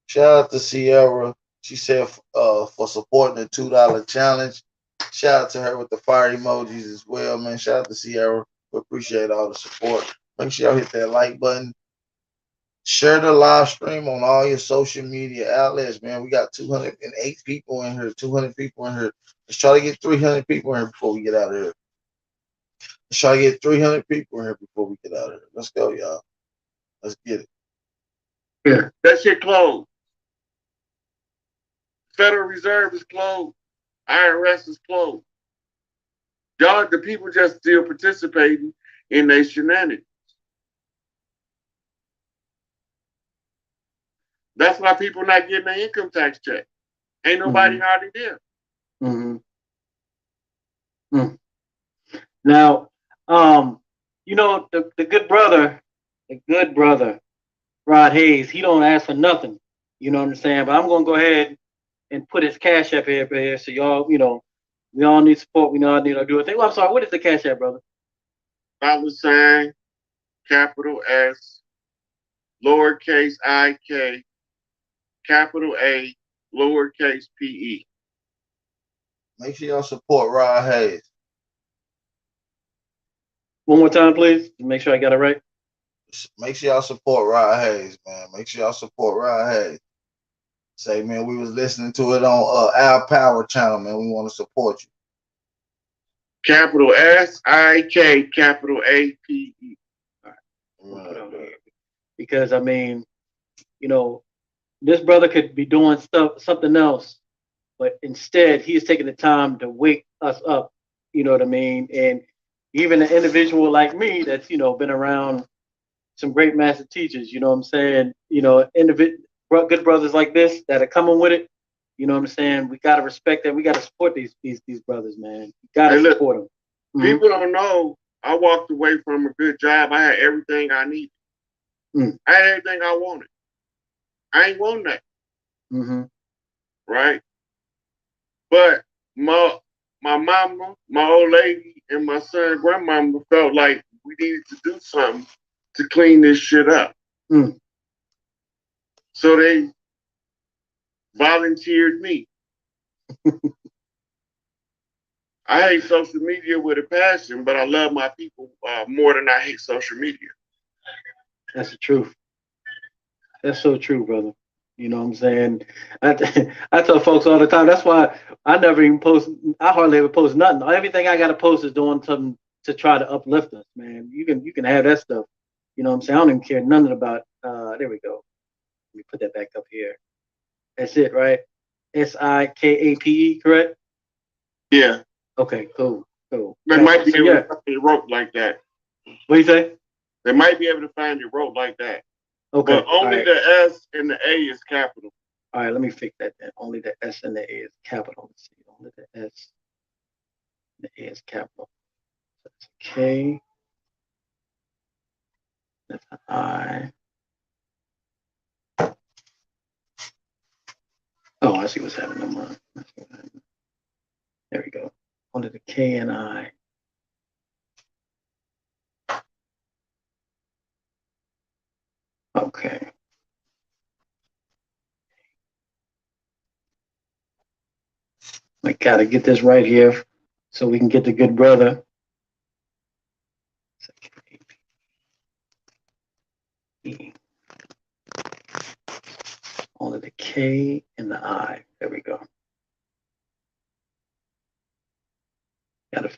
Shout out to Sierra. She said for supporting the $2 challenge. Shout out to her with the fire emojis as well, man. Shout out to Sierra. We appreciate all the support. Make sure y'all hit that like button. Share the live stream on all your social media outlets, man. We got 208 people in here, 200 people in here. Let's try to get 300 people in here before we get out of here. Let's try to get 300 people in here before we get out of here. Let's go, y'all. Let's get it. Yeah, that shit closed. Federal Reserve is closed. IRS is closed. Y'all, the people just still participating in their shenanigans. That's why people not getting their income tax check. Ain't nobody hardly there. Mm-hmm. Now, you know, the good brother, rodhayes, he don't ask for nothing. You know what I'm saying? But I'm gonna go ahead and put his cash app here so y'all, you know, we all need support. We all need to do a thing. Well, I'm sorry, what is the cash app, brother? $, capital S, lowercase I-K, capital A, lowercase P-E. Make sure y'all support rodhayes. One more time, please. Make sure I got it right. Make sure y'all support rodhayes, man. Make sure y'all support rodhayes. Say, man, we was listening to it on our Power channel, man. We want to support you. Capital S-I-K, capital A-P-E. Right. Because, I mean, you know, this brother could be doing something else, but instead he is taking the time to wake us up. You know what I mean? And even an individual like me that's, you know, been around some great master teachers, you know what I'm saying? You know, good brothers like this that are coming with it, you know what I'm saying? We got to respect that. We got to support these brothers, man. We got to support them. People don't know I walked away from a good job. I had everything I needed. I had everything I wanted. I ain't want that. Right? But my mama, my old lady, and my son grandmama felt like we needed to do something to clean this shit up. So they volunteered me. I hate social media with a passion, but I love my people more than I hate social media. That's the truth. That's so true, brother. You know what I'm saying? I tell folks all the time, that's why I never even post, I hardly ever post nothing. Everything I got to post is doing something to try to uplift us, man. You can have that stuff. You know what I'm saying? I don't even care nothing about, there we go. Let me put that back up here. That's it, right? SIKAPE, correct? Yeah. Okay, cool. They might be able to find your rope like that. What do you say? They might be able to find your rope like that. Okay. But only the S and the A is capital. All right, let me fix that then. Only the S and the A is capital. Let's see. Only the S and the A is capital. That's a K. That's an I. Oh, I see what's happening. There we go. Only the K and I. Okay. I gotta get this right here so we can get the good brother. Only the K and the I. There we go. Gotta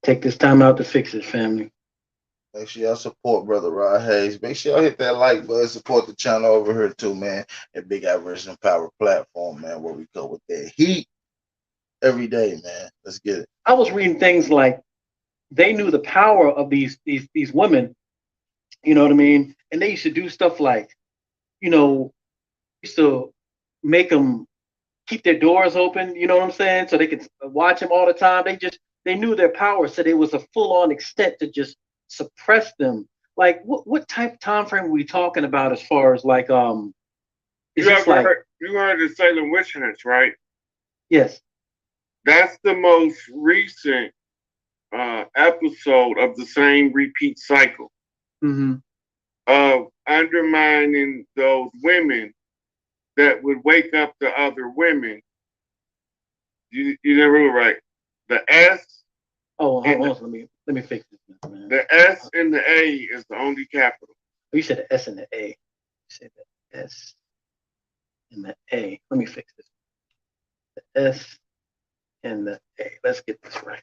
take this time out to fix it, family. Make sure y'all support Brother Rod Hayes. Make sure y'all hit that like button. Support the channel over here too, man. That Big Aboriginal Power platform, man, where we go with that heat every day, man. Let's get it. I was reading things like they knew the power of these women, you know what I mean? And they used to do stuff like, you know, used to make them keep their doors open, you know what I'm saying? So they could watch them all the time. They knew their power, so there was a full-on extent to just suppress them. Like what type of time frame are we talking about as far as like you heard the Salem witch hunts, right? Yes. That's the most recent episode of the same repeat cycle of undermining those women that would wake up the other women. You never were right. The S. Oh, hold on. Let me fix this, man. The S and the A is the only capital. You said the S and the A. You said the S and the A. Let me fix this. The S and the A. Let's get this right.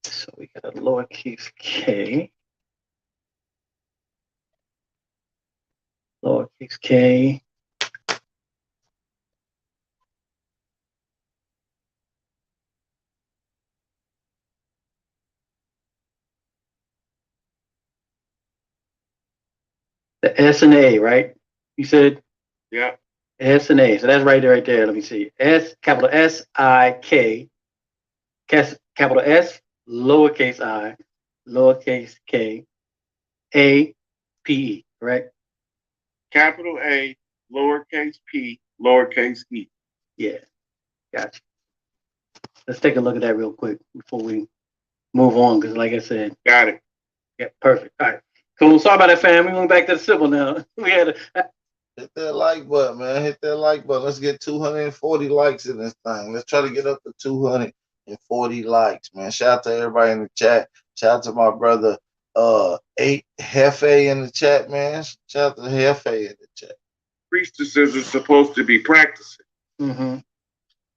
So we got a lowercase K. Lowercase K. The S and A, right? You said? Yeah. S and A. So that's right there. Let me see. S, capital S, I, K. Capital S, lowercase I, lowercase K, A, P, E, correct? Capital A, lowercase P, lowercase E. Yeah. Gotcha. Let's take a look at that real quick before we move on, because like I said. Got it. Yeah, perfect. All right. Cool. Sorry about that, fam. We're going back to the civil now. We had Hit that like button, man. Hit that like button. Let's get 240 likes in this thing. Let's try to get up to 240 likes, man. Shout out to everybody in the chat. Shout out to my brother 8 Hefe in the chat, man. Shout out to Hefe in the chat. Priestesses are supposed to be practicing.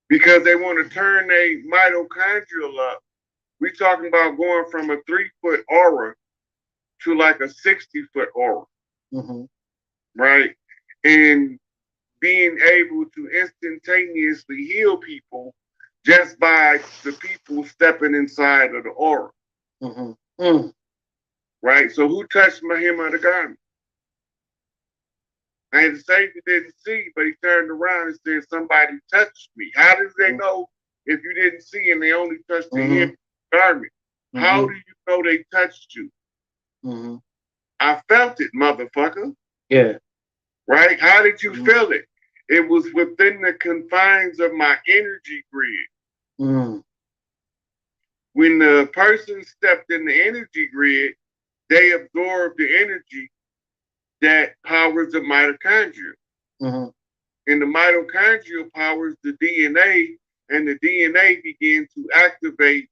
Because they want to turn their mitochondrial up. We're talking about going from a 3-foot aura to like a 60-foot aura. Right? And being able to instantaneously heal people just by the people stepping inside of the aura. Right? So who touched my hem of the garment? And the Savior didn't see, but he turned around and said, somebody touched me. How did they know if you didn't see and they only touched the hem of the garment? How do you know they touched you? I felt it, motherfucker. Yeah. Right? How did you feel it? It was within the confines of my energy grid. When the person stepped in the energy grid, they absorbed the energy that powers the mitochondria. And the mitochondria powers the DNA, and the DNA began to activate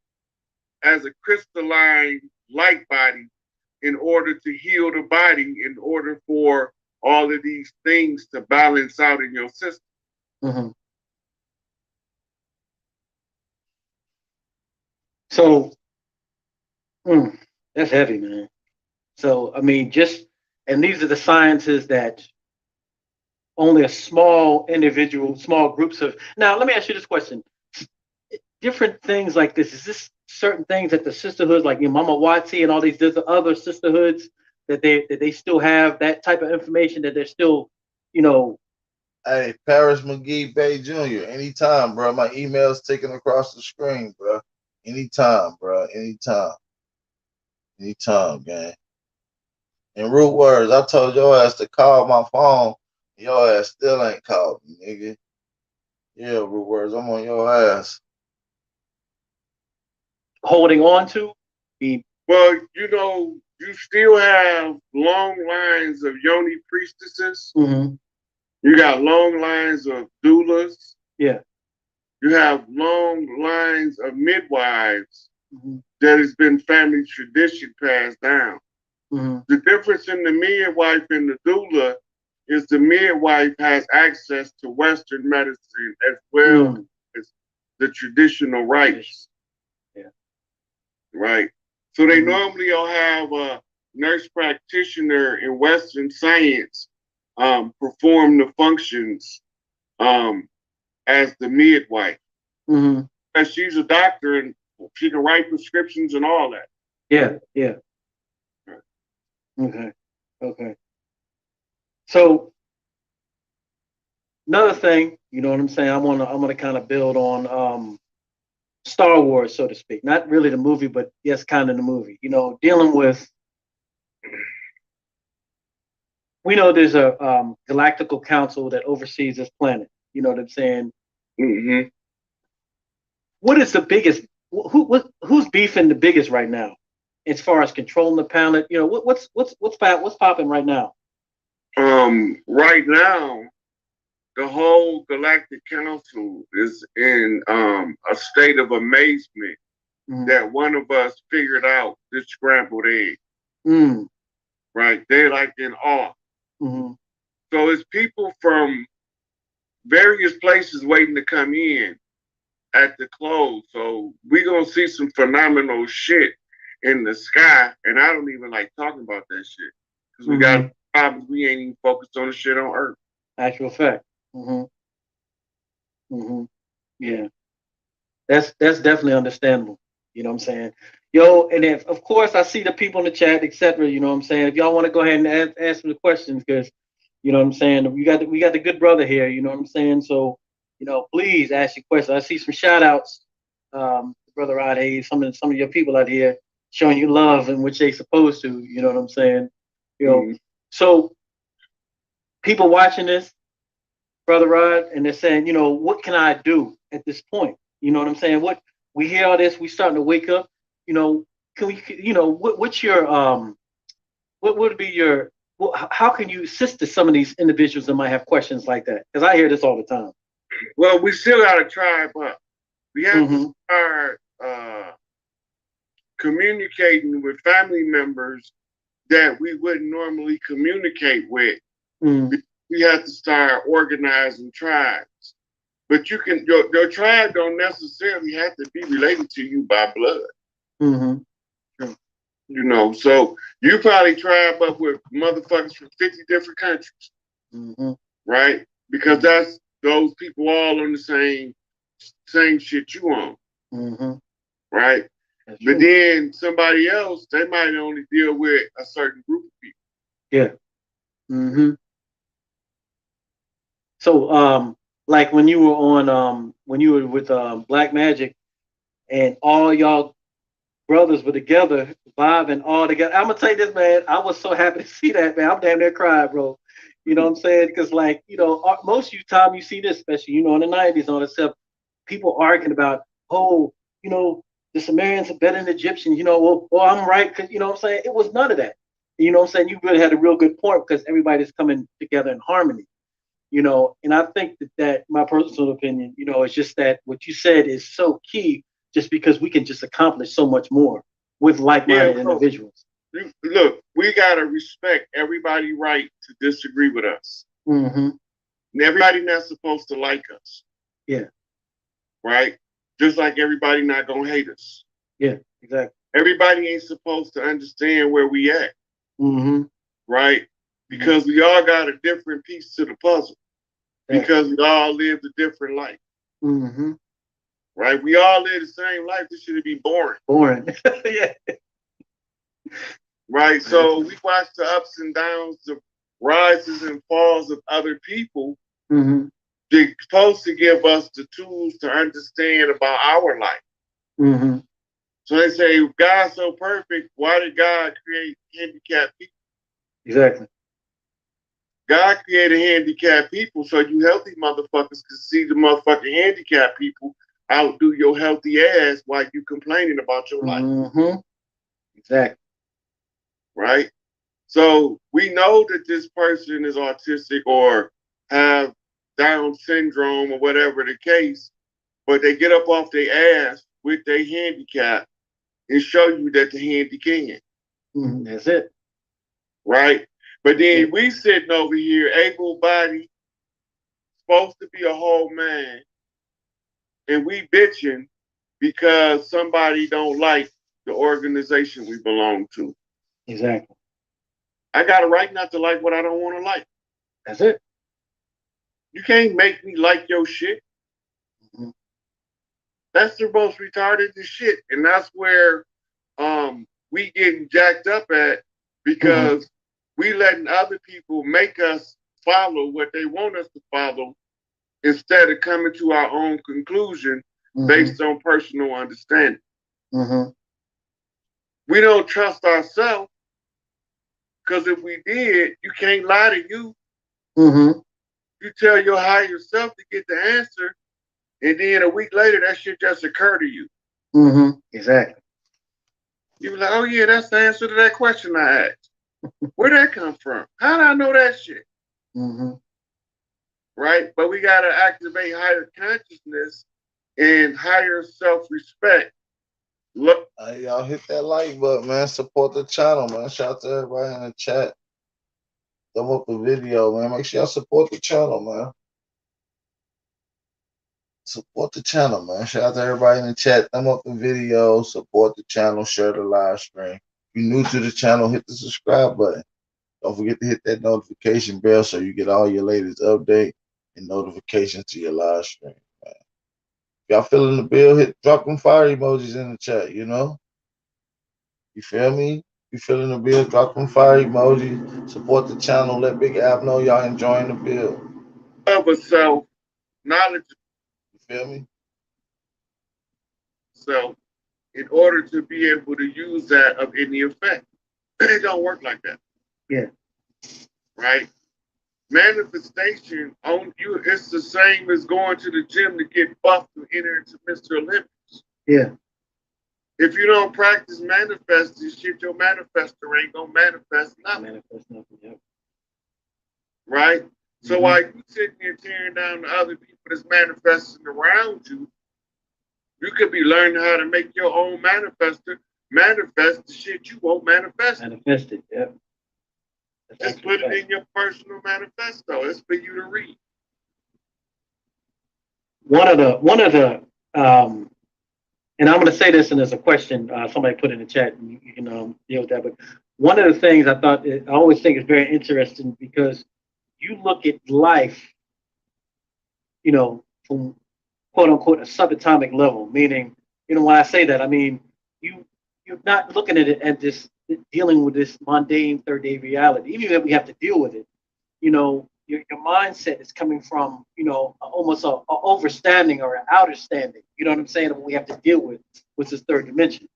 as a crystalline light body in order to heal the body, in order for all of these things to balance out in your system. So, that's heavy, man. So, I mean, and these are the sciences that only a small groups of. Now, let me ask you this question. Different things like this, is this certain things that the sisterhoods, like your Mama Watsi and all these other sisterhoods, that they still have that type of information, that they're still, you know. Hey, Paris McGee Bay Jr., anytime, bro. My email's taken across the screen, bro. Anytime, bro. Anytime, gang. In root words, I told your ass to call my phone. Your ass still ain't called me, nigga. Yeah, root words, I'm on your ass. Holding on to? Well, you know, you still have long lines of yoni priestesses. You got long lines of doulas. Yeah. you have long lines of midwives that has been family tradition passed down. The difference in the midwife and the doula is the midwife has access to Western medicine as well as the traditional rites. Yeah. Right. So they normally will have a nurse practitioner in Western science perform the functions as the midwife. And she's a doctor and she can write prescriptions and all that. Yeah, yeah. Okay, okay. So another thing, you know what I'm saying? I'm gonna kind of build on Star Wars, so to speak. Not really the movie, but yes, kind of the movie. You know, dealing with. We know there's a galactical council that oversees this planet. You know what I'm saying? What is the biggest? Who's beefing the biggest right now, as far as controlling the planet? You know, what's popping right now? Right now, the whole Galactic Council is in a state of amazement that one of us figured out this scrambled egg. Right? They're like in awe. So it's people from various places waiting to come in at the close. So we're going to see some phenomenal shit in the sky. And I don't even like talking about that shit. Because we got problems. We ain't even focused on the shit on Earth. Actual fact. Yeah. That's definitely understandable. You know what I'm saying? Yo, and if, of course, I see the people in the chat, etc. You know what I'm saying? If y'all want to go ahead and ask the questions, because, you know what I'm saying, we got the good brother here, you know what I'm saying? So, you know, please ask your questions. I see some shout outs, Brother Rodhayes, some of your people out here showing you love in which they supposed to, you know what I'm saying? You know, so people watching this, Brother Rod, and they're saying, you know, what can I do at this point? You know what I'm saying? What we hear all this, we starting to wake up. You know, can we? You know, what's your what would be your? How can you assist to some of these individuals that might have questions like that? Because I hear this all the time. Well, we still got to try, but we have to start communicating with family members that we wouldn't normally communicate with. We have to start organizing tribes. But you can your tribe don't necessarily have to be related to you by blood. You know, so you probably tribe up with motherfuckers from 50 different countries, right? Because that's those people all on the same shit you on, right? But then somebody else, they might only deal with a certain group of people. Yeah. So, like when you were on, when you were with Black Magic, and all y'all brothers were together, vibing all together. I'm gonna tell you this, man. I was so happy to see that, man. I'm damn near cried, bro. You know what I'm saying? Because, like, you know, most of the time you see this, especially, you know, in the 90s and all this stuff, people arguing about, oh, you know, the Sumerians are better than the Egyptians, you know, well, I'm right, because, you know what I'm saying? It was none of that. You know what I'm saying? You really had a real good point, because everybody's coming together in harmony, you know. And I think that my personal opinion, you know, is just that what you said is so key, just because we can just accomplish so much more with like-minded individuals. Look, we gotta respect everybody's right to disagree with us. And everybody not supposed to like us. Yeah. Right? Just like everybody not gonna hate us. Yeah, exactly. Everybody ain't supposed to understand where we at. Right? Because we all got a different piece to the puzzle. Because we all lived a different life. Right? We all live the same life. This should be boring. Yeah. Right? So we watch the ups and downs, the rises and falls of other people. They're supposed to give us the tools to understand about our life. So they say, if God's so perfect, why did God create handicapped people? Exactly. God created handicapped people so you healthy motherfuckers can see the motherfucking handicapped people outdo your healthy ass while you complaining about your life. Exactly. Right? So we know that this person is autistic or have Down syndrome or whatever the case, but they get up off their ass with their handicap and show you that the handy can. That's it. Right? But then we sitting over here, able-bodied, supposed to be a whole man, and we bitching because somebody don't like the organization we belong to. Exactly. I got a right not to like what I don't want to like. That's it. You can't make me like your shit. That's the most retarded shit. And that's where we getting jacked up at, because we letting other people make us follow what they want us to follow instead of coming to our own conclusion based on personal understanding. We don't trust ourselves, because if we did, you can't lie to you. You tell your higher self to get the answer, and then a week later, that shit just occur to you. Exactly. You be like, oh yeah, that's the answer to that question I asked. Where'd that come from? How did I know that shit? Right? But we got to activate higher consciousness and higher self-respect. Look, y'all hit that like button, man. Support the channel, man. Shout out to everybody in the chat. Thumb up the video, man. Make sure y'all support the channel, man. Support the channel, man. Shout out to everybody in the chat. Thumb up the video. Support the channel. Share the live stream. If you're new to the channel, hit the subscribe button. Don't forget to hit that notification bell so you get all your latest update and notifications to your live stream, man. If y'all feeling the bill, drop them fire emojis in the chat, you know? You feel me? You feeling the bill, drop them fire emojis. Support the channel. Let Big Ab know y'all enjoying the bill. Of self, knowledge. You feel me? So, in order to be able to use that of any effect, it don't work like that. Yeah. Right? Manifestation on you, it's the same as going to the gym to get buffed to enter into Mr. Olympics. Yeah. If you don't practice manifesting shit, your manifestor ain't gonna manifest nothing. Yep. Right? So while you sitting here tearing down the other people that's manifesting around you, you could be learning how to make your own manifestor manifest the shit you won't manifest. Manifest it, yep. Just put it in your personal manifesto. It's for you to read. One of the and I'm going to say this, and there's a question somebody put in the chat, and you can deal with that. But one of the things I always think is very interesting, because you look at life, you know, from quote unquote a subatomic level. Meaning, you know, when I say that, I mean you're not looking at it as this dealing with this mundane third day reality. Even if we have to deal with it, you know, your mindset is coming from, you know, almost a overstanding or an outer standing. You know what I'm saying? What we have to deal with this third dimension.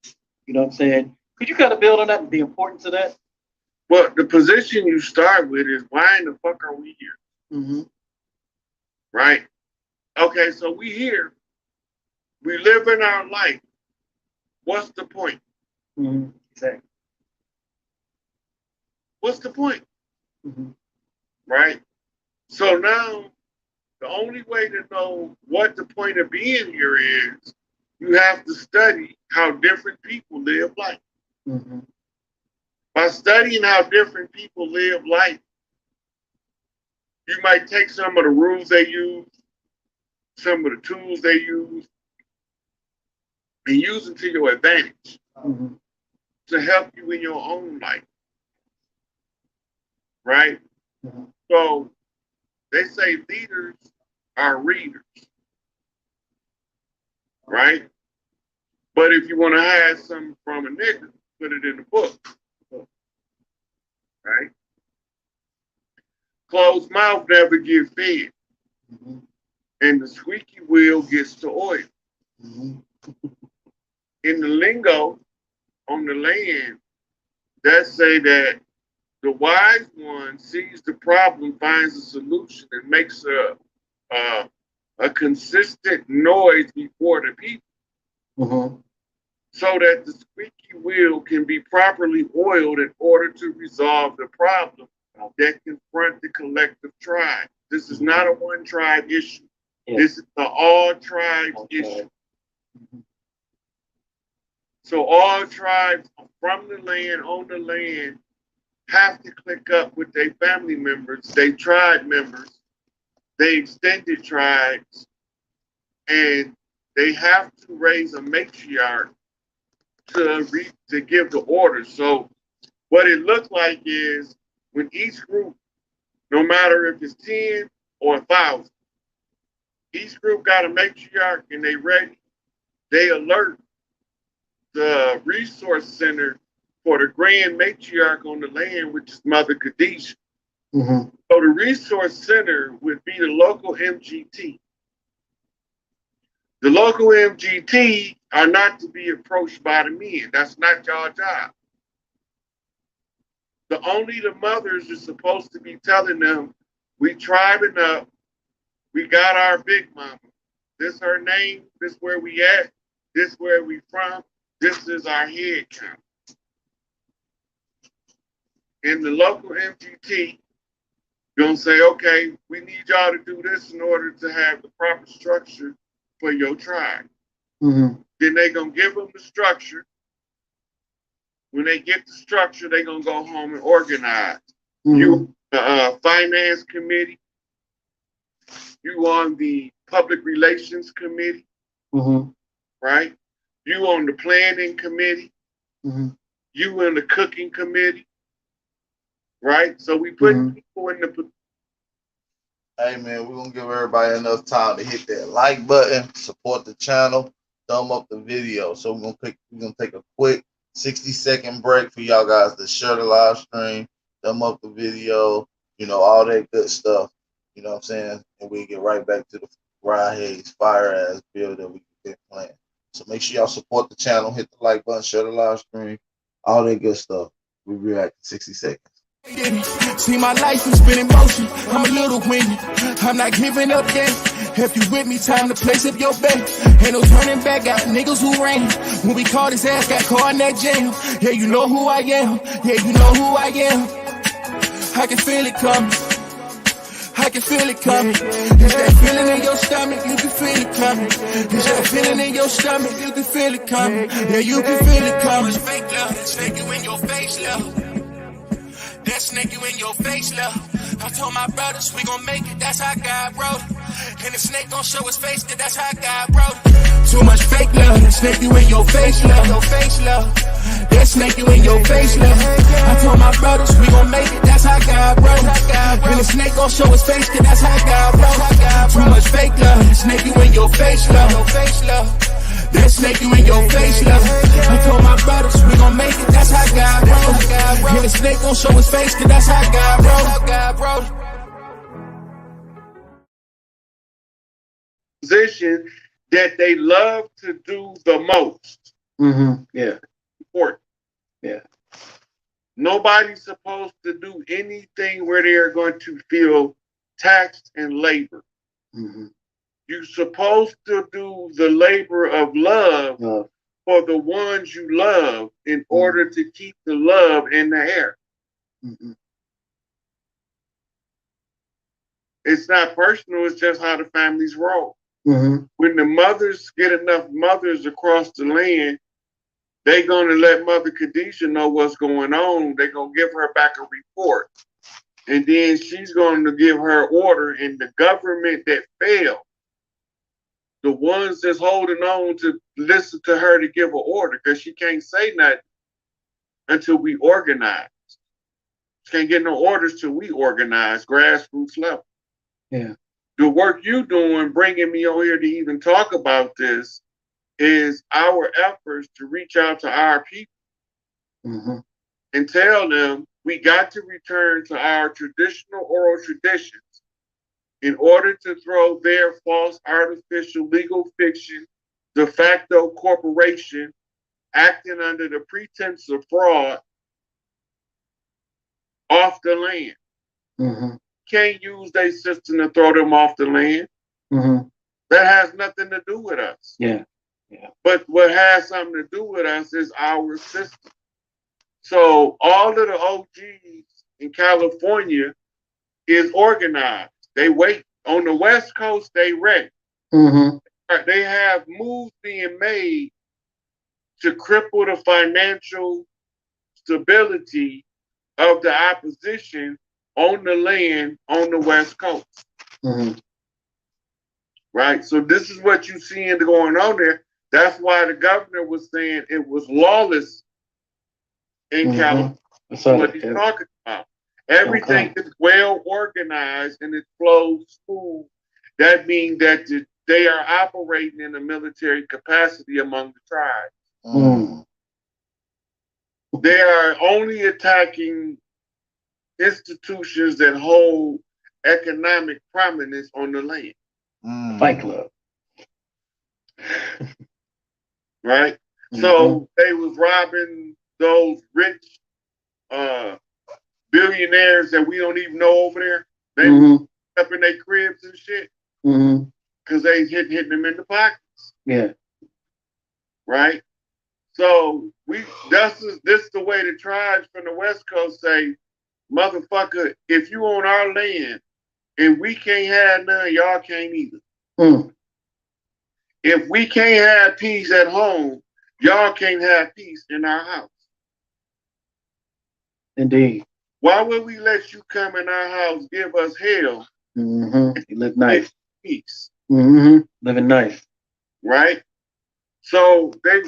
You know what I'm saying? Could you kind of build on that and the importance of that? Well, the position you start with is, why in the fuck are we here? Right? Okay, so we here. We live in our life. What's the point? Exactly. What's the point? Right? So now, the only way to know what the point of being here is, you have to study how different people live life. By studying how different people live life, you might take some of the rules they use, some of the tools they use, and use them to your advantage to help you in your own life. Right? So they say leaders are readers. Right? But if you want to hide something from a nigga, put it in the book. Right? Closed mouth never get fed. And the squeaky wheel gets the oil. In the lingo on the land, that say that the wise one sees the problem, finds a solution, and makes a consistent noise before the people, so that the squeaky wheel can be properly oiled in order to resolve the problem that confront the collective tribe. This is not a one tribe issue. This is an all tribes issue. So all tribes from the land, on the land, have to click up with their family members, their tribe members, their extended tribes, and they have to raise a matriarch to give the orders. So what it looked like is when each group, no matter if it's 10 or 1,000, each group got a matriarch and they ready, they alert the resource center for the grand matriarch on the land, which is Mother Khadijah. So the resource center would be the local MGT. The local MGT are not to be approached by the men. That's not y'all job. Only the mothers are supposed to be telling them, we tribing up, we got our big mama. This her name, this where we at, this where we from, this is our head count. And the local MGT gonna say, okay, we need y'all to do this in order to have the proper structure for your tribe. Then they gonna give them the structure. When they get the structure, they gonna go home and organize. You finance committee, you on the public relations committee, right? You on the planning committee, you in the cooking committee, right? So we put people in the. Hey man, we're gonna give everybody enough time to hit that like button, support the channel, thumb up the video. So we're gonna take a quick 60-second break for y'all guys to share the live stream, thumb up the video, all that good stuff. You know what I'm saying? And we get right back to the HAYES fire ass build that we've been playing. So make sure y'all support the channel, hit the like button, share the live stream, all that good stuff. We'll be back in 60 seconds. See my life has been in motion. I'm a little windy. I'm not giving up yet. If you with me, time to place up your bet. Ain't no turning back. Got niggas who ran. When we caught his ass, got caught in that jam. Yeah, you know who I am. Yeah, you know who I am. I can feel it coming. I can feel it coming. It's that feeling in your stomach, you can feel it coming. It's that feeling in your stomach, you can feel it coming. Yeah, you can feel it coming. Fake love, snake you in your face, love. That snake you in your face, love. I told my brothers we gon' make it, that's how God wrote it. And the snake gon' show his face, cause that's how God wrote it. Too much fake love, that snake you in your face, love. Your face, love. That snake you in your face, love. I told my brothers we gon' make it, that's how God wrote it. And the snake gon' show his face, cause that's how God wrote it. Too much fake love, that snake you in your face, love. Your face, love. That snake you in your face, love. I told my brothers we gon' make it, that's how God wrote it. And the snake gon' show his face, cause that's how God wrote it. Position that they love to do the most. Yeah. Important. Yeah. Nobody's supposed to do anything where they are going to feel taxed and labor. You're supposed to do the labor of love for the ones you love in order to keep the love in the air. It's not personal, it's just how the families roll. When the mothers get enough mothers across the land, they're going to let Mother Khadijah know what's going on. They're going to give her back a report. And then she's going to give her order, and the government that failed, the ones that's holding on to listen to her to give an order, because she can't say nothing until we organize. She can't get no orders till we organize, grassroots level. Yeah. The work you doing, bringing me on here to even talk about this, is our efforts to reach out to our people and tell them we got to return to our traditional oral traditions in order to throw their false, artificial, legal fiction, de facto corporation acting under the pretense of fraud off the land. Can't use their system to throw them off the land. That has nothing to do with us. Yeah. But what has something to do with us is our system. So all of the OGs in California is organized. They wait. On the West Coast, they ready. They have moves being made to cripple the financial stability of the opposition on the land on the West Coast. Right? So this is what you seeing going on there. That's why the governor was saying it was lawless in California. That's what he's talking about. Everything is well organized and it flows smooth. That means that they are operating in a military capacity among the tribes. They are only attacking institutions that hold economic prominence on the land. Fight Club. Right? So they was robbing those rich billionaires that we don't even know over there. They was up in their cribs and shit. Because they hitting them in the pockets. Yeah. Right? So this is the way the tribes from the West Coast say, motherfucker, if you on our land and we can't have none, y'all can't either. If we can't have peace at home, y'all can't have peace in our house. Indeed. Why would we let you come in our house, give us hell? You live nice. Peace. Living nice. Right? So they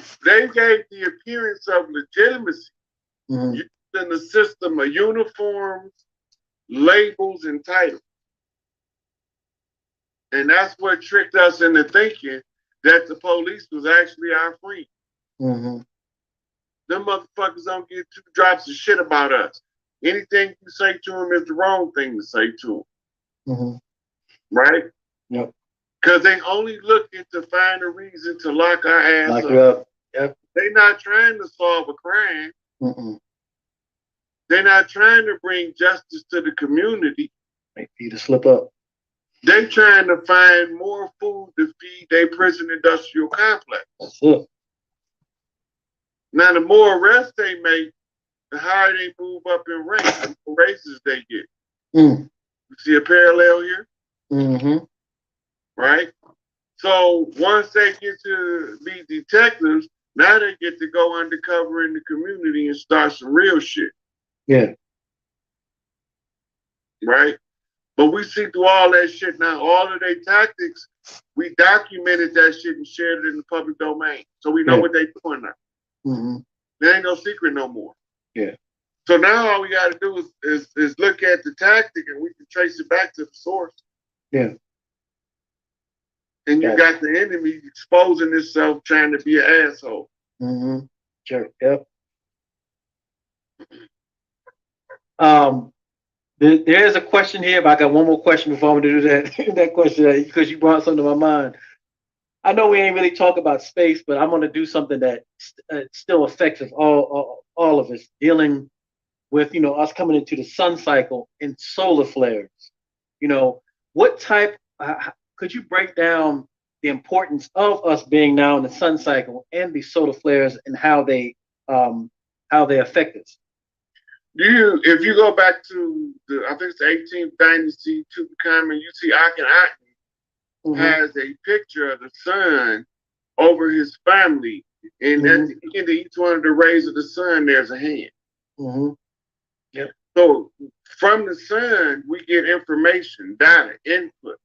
gave the appearance of legitimacy using the system of uniforms, labels, and titles. And that's what tricked us into thinking that the police was actually our friend. Them motherfuckers don't give two drops of shit about us. Anything you say to them is the wrong thing to say to them. Right? Yep. Because they only looking to find a reason to lock our ass Lock up. you up. Yep. They're not trying to solve a crime. They're not trying to bring justice to the community. Make you to slip up. They trying to find more food to feed their prison industrial complex. That's it. Now, the more arrests they make, the higher they move up in rank, the more raises they get. You see a parallel here? Right? So once they get to be detectives, now they get to go undercover in the community and start some real shit. Yeah. Right? But we see through all that shit now, all of their tactics, we documented that shit and shared it in the public domain. So we know what they're doing now. There ain't no secret no more. Yeah. So now all we got to do is look at the tactic and we can trace it back to the source. Yeah. And you got the enemy exposing itself trying to be an asshole. Sure. Yep. There's a question here, but I got one more question before I'm going to do that. That question, because you brought something to my mind. I know we ain't really talk about space, but I'm going to do something that still affects us all of us, dealing with, us coming into the sun cycle and solar flares. What type, could you break down the importance of us being now in the sun cycle and the solar flares and how they affect us? If you go back to I think it's the 18th dynasty, Tutankhamun, you see Akhenaten has a picture of the sun over his family, and at the end of each one of the rays of the sun, there's a hand. Yep. So from the sun, we get information, data, input.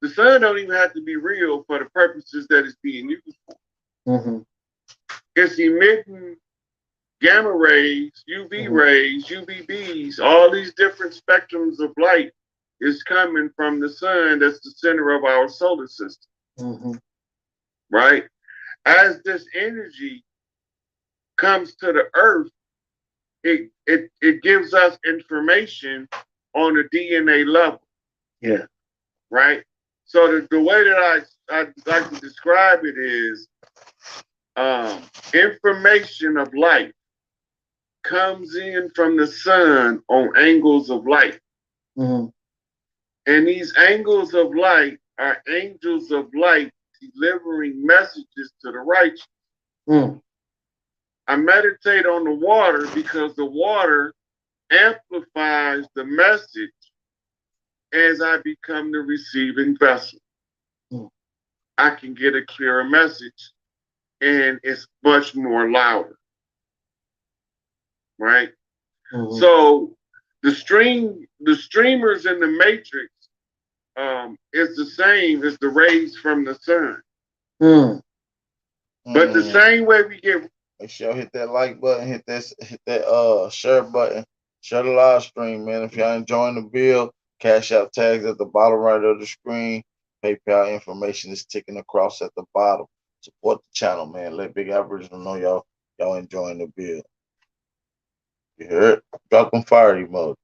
The sun don't even have to be real for the purposes that it's being used for. It's emitting gamma rays, UV rays, UVBs, all these different spectrums of light is coming from the sun. That's the center of our solar system. Right? As this energy comes to the earth, it gives us information on a DNA level. Yeah. Right? So the way that I like to describe it is information of light comes in from the sun on angles of light. And these angles of light are angels of light delivering messages to the righteous. I meditate on the water because the water amplifies the message as I become the receiving vessel. I can get a clearer message, and it's much more louder, right? Mm-hmm. So the streamers in the matrix is the same as the rays from the sun. Mm. But the same way we get. Make sure y'all hit that like button, hit that share button, share the live stream, man. If y'all enjoying the bill, Cash App tags at the bottom right of the screen. PayPal information is ticking across at the bottom. Support the channel, man. Let Big Aboriginal know y'all enjoying the bill. You heard? Drop them fire emoji.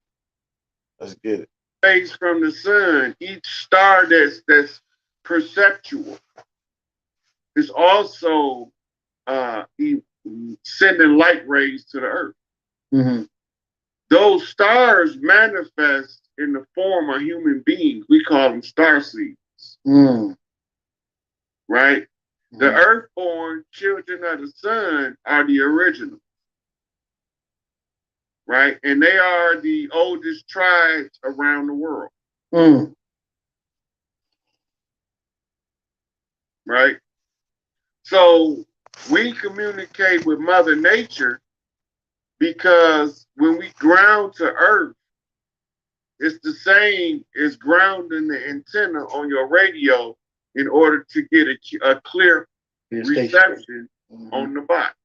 Let's get it. Rays from the sun, each star that's perceptual is also sending light rays to the earth. Mm-hmm. Those stars manifest in the form of human beings. We call them star seeds. Mm. Right? Mm. The earthborn children of the sun are the original. Right? And they are the oldest tribes around the world. Mm. Right? So we communicate with Mother Nature because when we ground to earth, it's the same as grounding the antenna on your radio in order to get a clear reception on the box.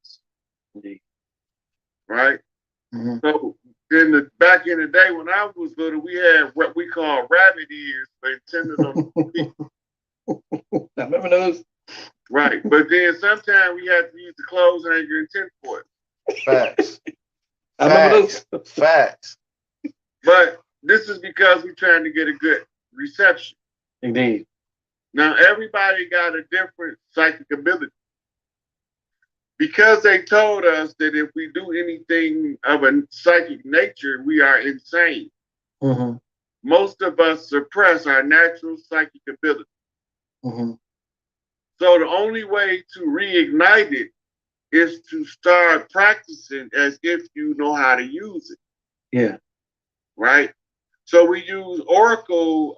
Indeed. Right? Mm-hmm. So back in the day when I was little, we had what we call rabbit ears for antennas on the feet. I remember those. Right, but then sometimes we had to use the clothes and anchor intent for it. Facts. I remember those. Facts. But this is because we're trying to get a good reception. Indeed. Now, everybody got a different psychic ability. Because they told us that if we do anything of a psychic nature, we are insane. Mm-hmm. Most of us suppress our natural psychic ability. Mm-hmm. So the only way to reignite it is to start practicing as if you know how to use it. Yeah. Right? So we use oracle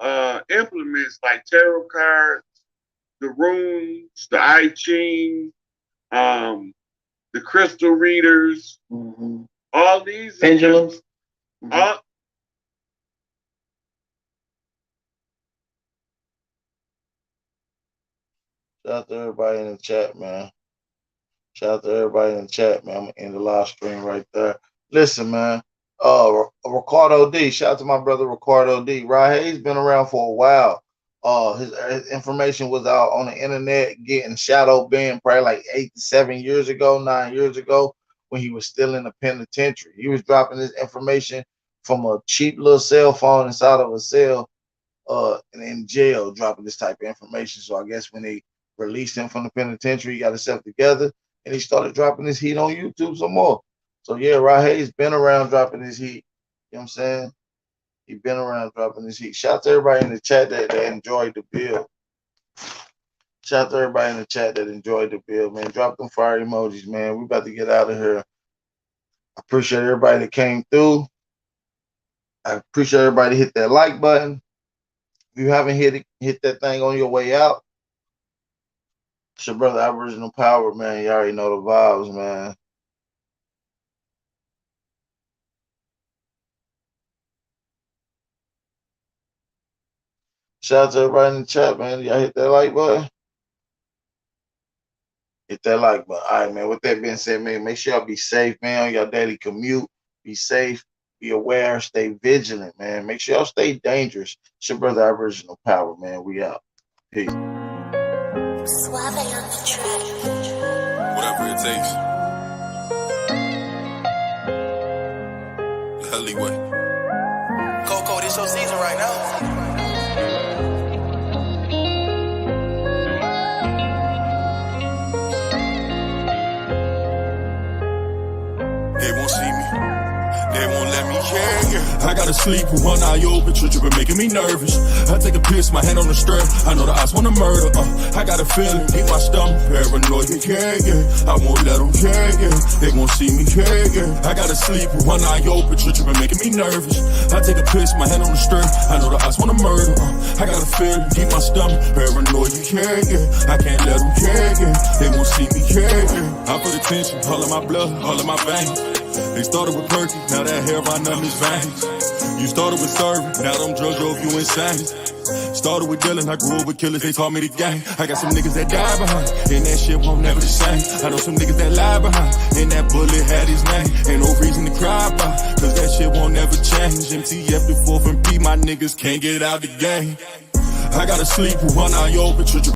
implements like tarot cards, the runes, the I Ching, the crystal readers, mm-hmm. all these pendulums. Mm-hmm. Shout out to everybody in the chat, man. Shout out to everybody in the chat, man. I'm gonna end the live stream right there. Listen, man. Ricardo D. Shout out to my brother Ricardo D. Rodhayes been around for a while. His information was out on the internet getting shadow banned probably like 8 to 7 years ago, 9 years ago, when he was still in the penitentiary. He was dropping his information from a cheap little cell phone inside of a cell in jail, dropping this type of information. So I guess when they released him from the penitentiary, he got himself together and he started dropping his heat on YouTube some more. So yeah, Rodhayes been around dropping his heat. You know what I'm saying? He been around dropping his heat. Shout out to everybody in the chat that enjoyed the bill. Shout out to everybody in the chat that enjoyed the bill, man. Drop them fire emojis, man. We about to get out of here. I appreciate everybody that came through. I appreciate everybody hit that like button. If you haven't hit that thing on your way out. It's your brother Aboriginal Power, man. You already know the vibes, man. Shout out to everybody in the chat, man. Y'all hit that like button. Hit that like button. All right, man. With that being said, man, make sure y'all be safe, man, on your daily commute. Be safe, be aware, stay vigilant, man. Make sure y'all stay dangerous. It's your brother Aboriginal Power, man. We out. Peace. Whatever it takes. Alleyway. Coco, this your season right now. They won't see me. They won't let me, yeah. I gotta sleep with one eye open, been making me nervous. I take a piss, my hand on the strap. I know the eyes wanna murder. I got a feeling, deep my stomach, paranoid, yeah. I won't let them, yeah. They won't see me, yeah. I gotta sleep with one eye open, been making me nervous. I take a piss, my hand on the strap. I know the eyes wanna murder. I got a feeling deep my stomach, paranoid you care, yeah. I can't let them care, yeah. They won't see me care, yeah. I put attention, all of my blood, all of my veins. They started with perky, now that hair right under his veins. You started with serving, now them drugs drove you insane. Started with dealing, I grew up with killers, they taught me the game. I got some niggas that die behind, and that shit won't never the same. I know some niggas that lie behind, and that bullet had his name. Ain't no reason to cry about, cause that shit won't never change. MTF the 4th and P, my niggas can't get out the game. I gotta sleep with one eye open,